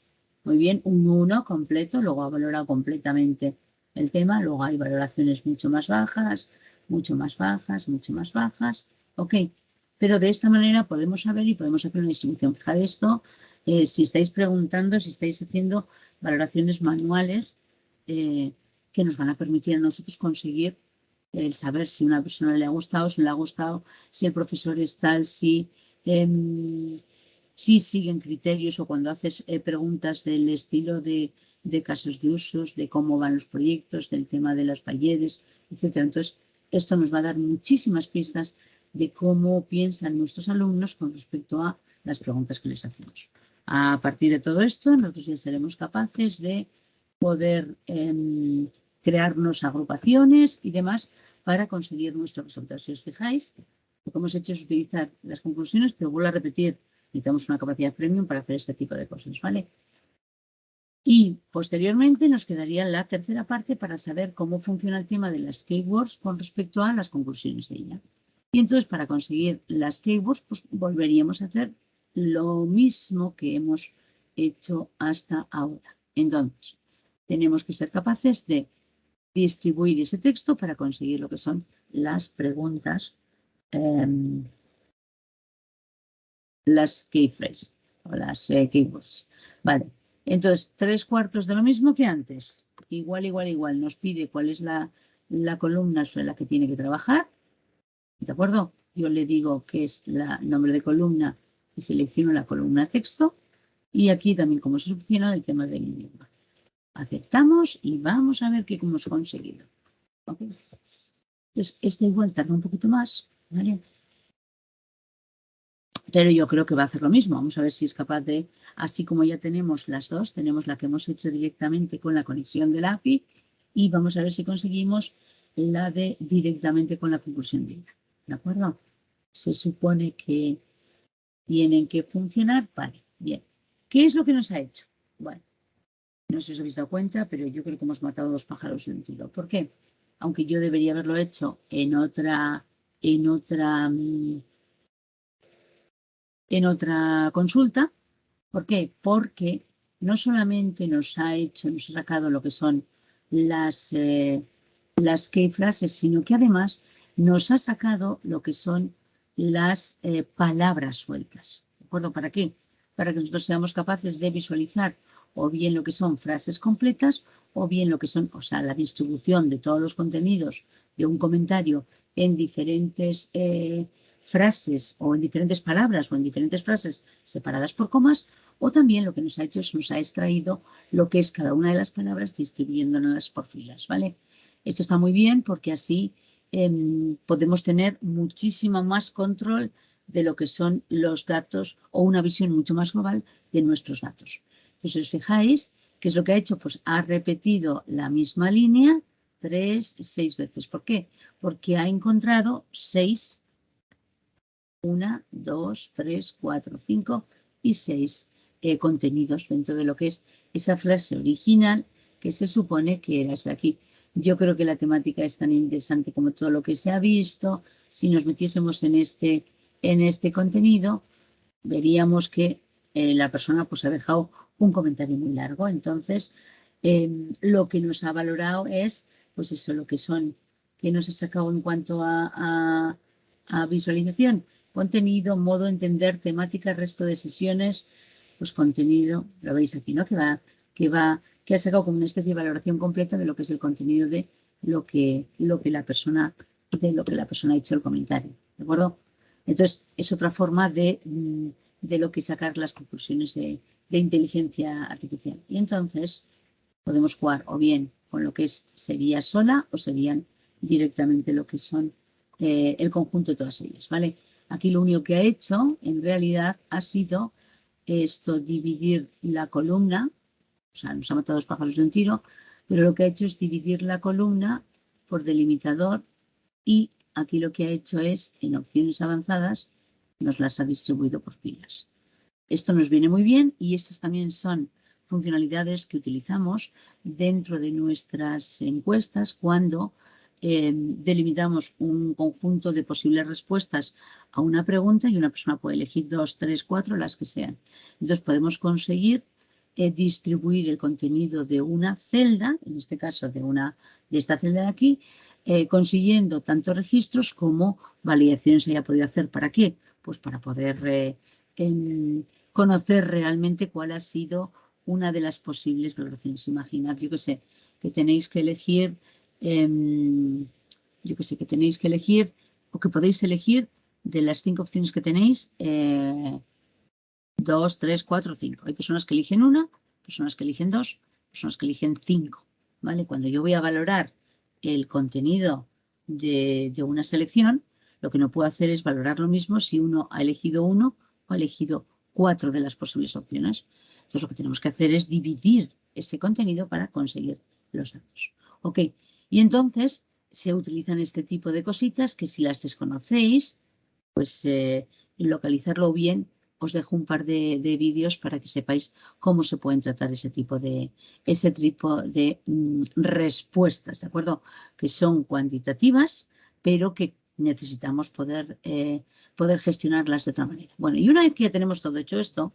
un 1 completo, luego ha valorado completamente el tema, luego hay valoraciones mucho más bajas, mucho más bajas, mucho más bajas, ok, pero de esta manera podemos saber y podemos hacer una distribución. Fijad esto, si estáis preguntando, si estáis haciendo valoraciones manuales que nos van a permitir a nosotros conseguir el saber si a una persona le ha gustado, si no le ha gustado, si el profesor es tal, si siguen criterios o cuando haces preguntas del estilo de casos de usos, de cómo van los proyectos, del tema de los talleres, etc. Entonces, esto nos va a dar muchísimas pistas de cómo piensan nuestros alumnos con respecto a las preguntas que les hacemos. A partir de todo esto, nosotros ya seremos capaces de poder crearnos agrupaciones y demás para conseguir nuestros resultados. Si os fijáis, lo que hemos hecho es utilizar las conclusiones, pero vuelvo a repetir, necesitamos una capacidad premium para hacer este tipo de cosas, ¿vale? Y posteriormente nos quedaría la tercera parte para saber cómo funciona el tema de las keywords con respecto a las conclusiones de ella. Y entonces, para conseguir las keywords, pues volveríamos a hacer lo mismo que hemos hecho hasta ahora. Entonces, tenemos que ser capaces de distribuir ese texto para conseguir lo que son las preguntas, las key phrases o las keywords. Vale, entonces 3/4 de lo mismo que antes. Igual. Nos pide cuál es la columna sobre la que tiene que trabajar, ¿de acuerdo? Yo le digo que es el nombre de columna y selecciono la columna texto. Y aquí también, como se selecciona el tema del idioma. Aceptamos y vamos a ver qué hemos conseguido. ¿Okay? Entonces, este igual tarda un poquito más, ¿vale? Pero yo creo que va a hacer lo mismo. Vamos a ver si es capaz de, así como ya tenemos las dos, tenemos la que hemos hecho directamente con la conexión del API y vamos a ver si conseguimos la de directamente con la conclusión de ella. ¿De acuerdo? Se supone que tienen que funcionar. Vale, bien. ¿Qué es lo que nos ha hecho? Bueno, no sé si os habéis dado cuenta, pero yo creo que hemos matado dos pájaros de un tiro. ¿Por qué? Aunque yo debería haberlo hecho en otra consulta. ¿Por qué? Porque no solamente nos ha sacado lo que son las key phrases, sino que además nos ha sacado lo que son las palabras sueltas. ¿De acuerdo? ¿Para qué? Para que nosotros seamos capaces de visualizar o bien lo que son frases completas o bien lo que son, o sea, la distribución de todos los contenidos de un comentario en diferentes frases o en diferentes palabras o en diferentes frases separadas por comas, o también lo que nos ha hecho es nos ha extraído lo que es cada una de las palabras distribuyéndolas por filas, ¿vale? Esto está muy bien porque así podemos tener muchísimo más control de lo que son los datos o una visión mucho más global de nuestros datos. Entonces, si os fijáis, ¿qué es lo que ha hecho? Pues ha repetido la misma línea 6 veces. ¿Por qué? Porque ha encontrado 6, 1, 2, 3, 4, 5 y 6 contenidos dentro de lo que es esa frase original que se supone que era de aquí. Yo creo que la temática es tan interesante como todo lo que se ha visto. Si nos metiésemos en este contenido, veríamos que la persona pues ha dejado un comentario muy largo. Entonces, lo que nos ha valorado es, pues eso, lo que son, que nos ha sacado en cuanto a visualización, contenido, modo de entender, temática, resto de sesiones, pues contenido, lo veis aquí, ¿no? Que ha sacado como una especie de valoración completa de lo que es el contenido de lo que la persona ha hecho el comentario, ¿de acuerdo? Entonces, es otra forma de lo que sacar las conclusiones de inteligencia artificial. Y entonces podemos jugar o bien con lo que sería sola o serían directamente lo que son el conjunto de todas ellas, ¿vale? Aquí lo único que ha hecho en realidad ha sido dividir la columna, o sea, nos ha matado dos pájaros de un tiro, pero lo que ha hecho es dividir la columna por delimitador y aquí lo que ha hecho es, en opciones avanzadas, nos las ha distribuido por filas. Esto nos viene muy bien y estas también son funcionalidades que utilizamos dentro de nuestras encuestas cuando delimitamos un conjunto de posibles respuestas a una pregunta y una persona puede elegir 2, 3, 4, las que sean. Entonces podemos conseguir distribuir el contenido de una celda, en este caso de esta celda de aquí, consiguiendo tanto registros como validaciones se haya podido hacer. ¿Para qué? Pues para poder conocer realmente cuál ha sido una de las posibles valoraciones. Imaginad, yo que sé, que tenéis que elegir, o que podéis elegir de las 5 opciones que tenéis, 2, 3, 4, 5. Hay personas que eligen una, personas que eligen 2, personas que eligen 5. ¿Vale? Cuando yo voy a valorar el contenido de una selección, lo que no puedo hacer es valorar lo mismo si uno ha elegido 1 o ha elegido 4 de las posibles opciones. Entonces lo que tenemos que hacer es dividir ese contenido para conseguir los datos. ¿Ok? Y entonces se utilizan este tipo de cositas que si las desconocéis, pues localizarlo bien. Os dejo un par de vídeos para que sepáis cómo se pueden tratar ese tipo de respuestas, ¿de acuerdo? Que son cuantitativas, pero que necesitamos poder gestionarlas de otra manera. Bueno, y una vez que ya tenemos todo hecho esto,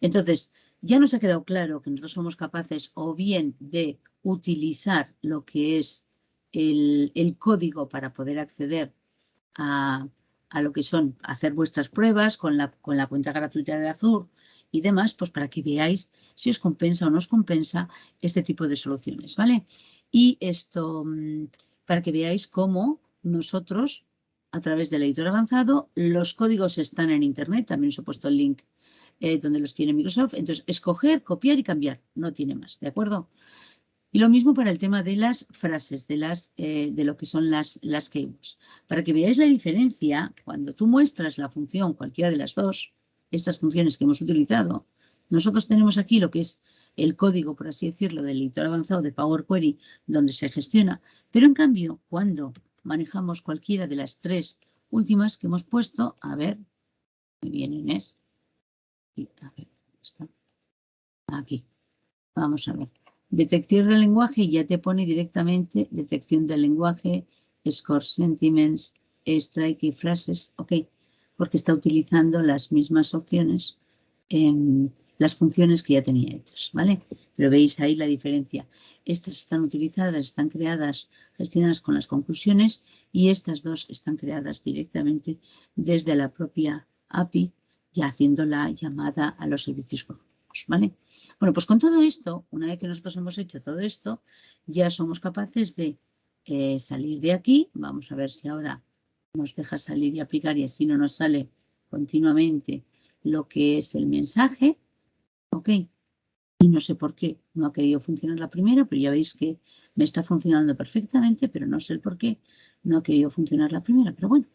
entonces ya nos ha quedado claro que nosotros somos capaces o bien de utilizar lo que es el código para poder acceder a lo que son hacer vuestras pruebas con la cuenta gratuita de Azure y demás, pues para que veáis si os compensa o no os compensa este tipo de soluciones, ¿vale? Y esto, para que veáis cómo nosotros, a través del editor avanzado, los códigos están en Internet. También os he puesto el link donde los tiene Microsoft. Entonces, escoger, copiar y cambiar. No tiene más, ¿de acuerdo? Y lo mismo para el tema de las frases, de lo que son las keywords. Para que veáis la diferencia, cuando tú muestras la función, cualquiera de las dos, estas funciones que hemos utilizado, nosotros tenemos aquí lo que es el código, por así decirlo, del editor avanzado de Power Query, donde se gestiona. Pero en cambio, cuando manejamos cualquiera de las tres últimas que hemos puesto, a ver, muy bien, Inés. A ver, está aquí. Vamos a ver. Detección del lenguaje ya te pone directamente detección del lenguaje, score sentiments, strike y frases, ok, porque está utilizando las mismas opciones, las funciones que ya tenía hechas, ¿vale? Pero veis ahí la diferencia. Estas están utilizadas, están creadas, gestionadas con las conclusiones y estas dos están creadas directamente desde la propia API, ya haciendo la llamada a los servicios cognitivos, ¿vale? Bueno, pues con todo esto, una vez que nosotros hemos hecho todo esto, ya somos capaces de salir de aquí. Vamos a ver si ahora nos deja salir y aplicar y así no nos sale continuamente lo que es el mensaje. Ok. Y no sé por qué no ha querido funcionar la primera, pero ya veis que me está funcionando perfectamente, pero no sé el por qué no ha querido funcionar la primera. Pero bueno,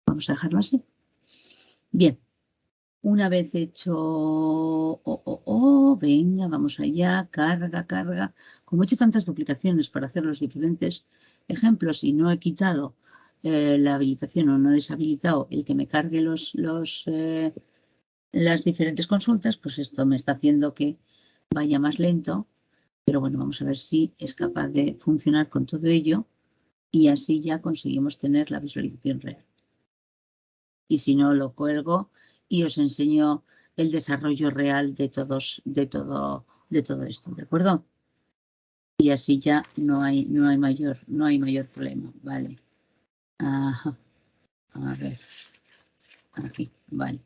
vamos a dejarlo así. Bien. Una vez hecho, venga, vamos allá, carga. Como he hecho tantas duplicaciones para hacer los diferentes ejemplos y no he quitado la habilitación o no he deshabilitado el que me cargue las diferentes consultas, pues esto me está haciendo que vaya más lento. Pero bueno, vamos a ver si es capaz de funcionar con todo ello y así ya conseguimos tener la visualización real. Y si no, lo cuelgo y os enseño el desarrollo real de todo esto, ¿de acuerdo? Y así ya no hay mayor problema, ¿vale? Ajá. A ver, aquí, vale.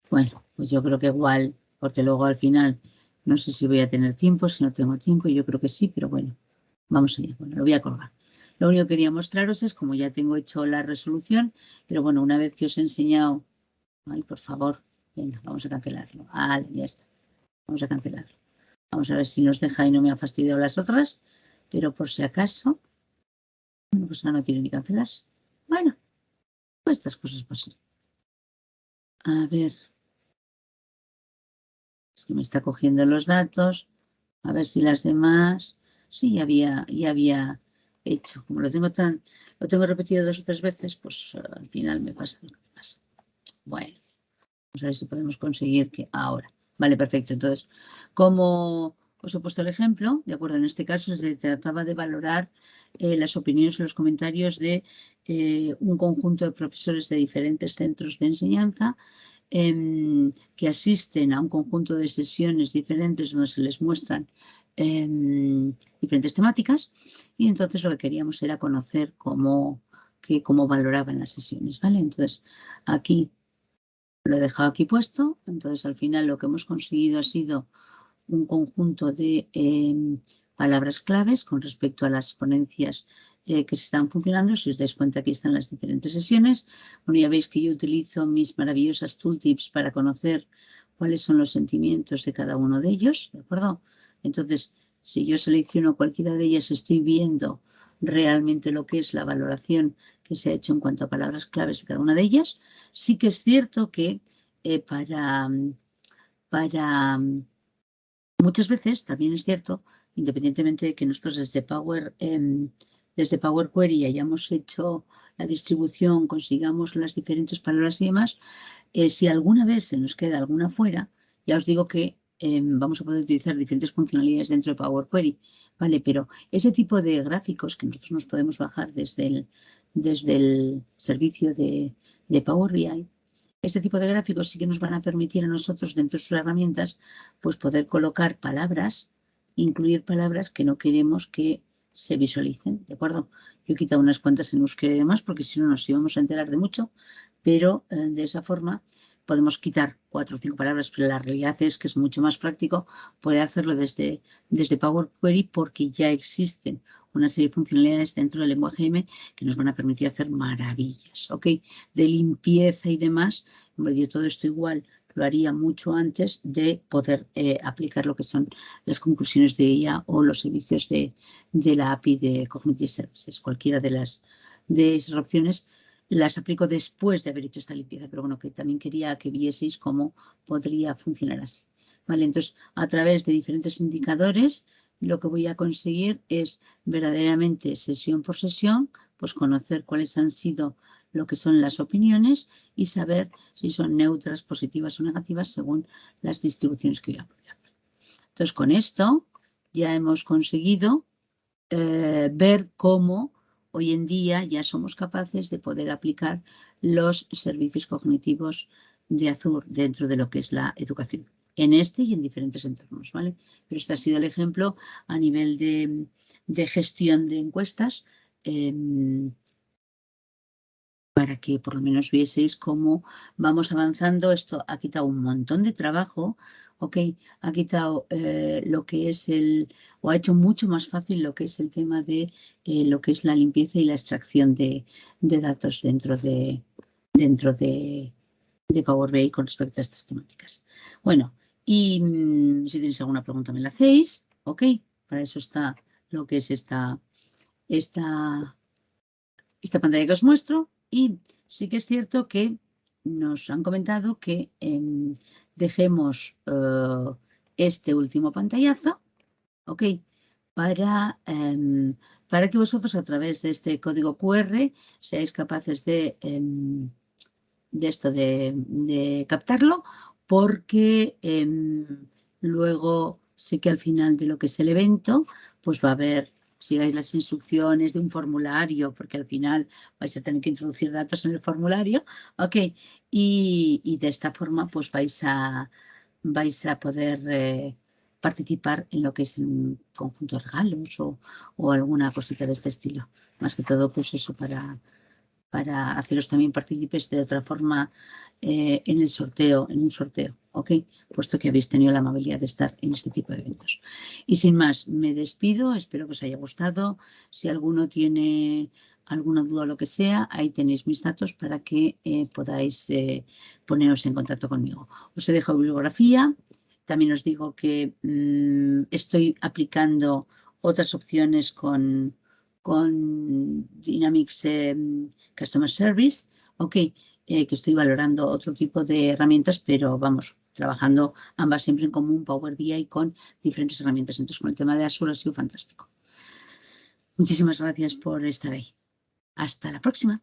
Bueno, pues yo creo que igual, porque luego al final no sé si voy a tener tiempo, si no tengo tiempo, yo creo que sí, pero bueno, vamos allá. Bueno, lo voy a colgar. Lo único que quería mostraros es como ya tengo hecho la resolución, pero bueno, una vez que os he enseñado. Ay, por favor. Venga, vamos a cancelarlo. Ah, ya está. Vamos a cancelarlo. Vamos a ver si nos deja y no me ha fastidiado las otras. Pero por si acaso. Bueno, pues no quiere ni cancelarse. Bueno, pues estas cosas pasan. A ver. Es que me está cogiendo los datos. A ver si las demás. Sí, ya había hecho. Como lo tengo repetido 2 o 3 veces, pues al final me pasa lo que me pasa. Bueno. Vamos a ver si podemos conseguir que ahora. Vale, perfecto. Entonces, como os he puesto el ejemplo, de acuerdo, en este caso se trataba de valorar las opiniones y los comentarios de un conjunto de profesores de diferentes centros de enseñanza que asisten a un conjunto de sesiones diferentes donde se les muestran diferentes temáticas y entonces lo que queríamos era conocer cómo valoraban las sesiones, ¿vale? Entonces, aquí lo he dejado aquí puesto, entonces al final lo que hemos conseguido ha sido un conjunto de palabras claves con respecto a las ponencias que se están funcionando. Si os dais cuenta, aquí están las diferentes sesiones. Bueno, ya veis que yo utilizo mis maravillosas tooltips para conocer cuáles son los sentimientos de cada uno de ellos, ¿de acuerdo? Entonces, si yo selecciono cualquiera de ellas, estoy viendo realmente lo que es la valoración que se ha hecho en cuanto a palabras claves de cada una de ellas. Sí que es cierto que para muchas veces también es cierto, independientemente de que nosotros desde Power Query hayamos hecho la distribución, consigamos las diferentes palabras y demás, si alguna vez se nos queda alguna fuera, ya os digo que vamos a poder utilizar diferentes funcionalidades dentro de Power Query, ¿vale? Pero ese tipo de gráficos que nosotros nos podemos bajar desde el servicio de Power BI, este tipo de gráficos sí que nos van a permitir a nosotros, dentro de sus herramientas, pues poder colocar palabras, incluir palabras que no queremos que se visualicen, ¿de acuerdo? Yo he quitado unas cuantas en euskera y demás porque si no nos íbamos a enterar de mucho, pero de esa forma podemos quitar 4 o 5 palabras, pero la realidad es que es mucho más práctico poder hacerlo desde Power Query porque ya existen una serie de funcionalidades dentro del lenguaje M que nos van a permitir hacer maravillas, ¿ok? De limpieza y demás. Yo todo esto igual lo haría mucho antes de poder aplicar lo que son las conclusiones de ella o los servicios de la API de Cognitive Services. Cualquiera de esas opciones las aplico después de haber hecho esta limpieza, pero bueno, que también quería que vieseis cómo podría funcionar así. Vale, entonces, a través de diferentes indicadores, lo que voy a conseguir es verdaderamente sesión por sesión, pues conocer cuáles han sido lo que son las opiniones y saber si son neutras, positivas o negativas según las distribuciones que voy a aplicar. Entonces, con esto ya hemos conseguido ver cómo hoy en día ya somos capaces de poder aplicar los servicios cognitivos de Azure dentro de lo que es la educación, en este y en diferentes entornos, ¿vale? Pero este ha sido el ejemplo a nivel de gestión de encuestas, para que por lo menos vieseis cómo vamos avanzando. Esto ha quitado un montón de trabajo, ¿ok? Ha quitado lo que es o ha hecho mucho más fácil lo que es el tema de lo que es la limpieza y la extracción de datos dentro de Power BI con respecto a estas temáticas. Bueno, y si tenéis alguna pregunta me la hacéis, ¿ok? Para eso está lo que es esta pantalla que os muestro, y sí que es cierto que nos han comentado que dejemos este último pantallazo, ¿ok? Para que vosotros a través de este código QR seáis capaces de captarlo, porque luego sí que al final de lo que es el evento, pues va a haber, sigáis las instrucciones de un formulario, porque al final vais a tener que introducir datos en el formulario, ¿ok? Y de esta forma pues vais a poder participar en lo que es un conjunto de regalos o alguna cosita de este estilo. Más que todo, pues eso para haceros también partícipes de otra forma en un sorteo, ¿ok? Puesto que habéis tenido la amabilidad de estar en este tipo de eventos. Y sin más, me despido, espero que os haya gustado. Si alguno tiene alguna duda o lo que sea, ahí tenéis mis datos para que podáis poneros en contacto conmigo. Os he dejado bibliografía. También os digo que estoy aplicando otras opciones con Dynamics Customer Service, ok, que estoy valorando otro tipo de herramientas, pero vamos, trabajando ambas siempre en común, Power BI con diferentes herramientas. Entonces, con el tema de Azure ha sido fantástico. Muchísimas gracias por estar ahí. Hasta la próxima.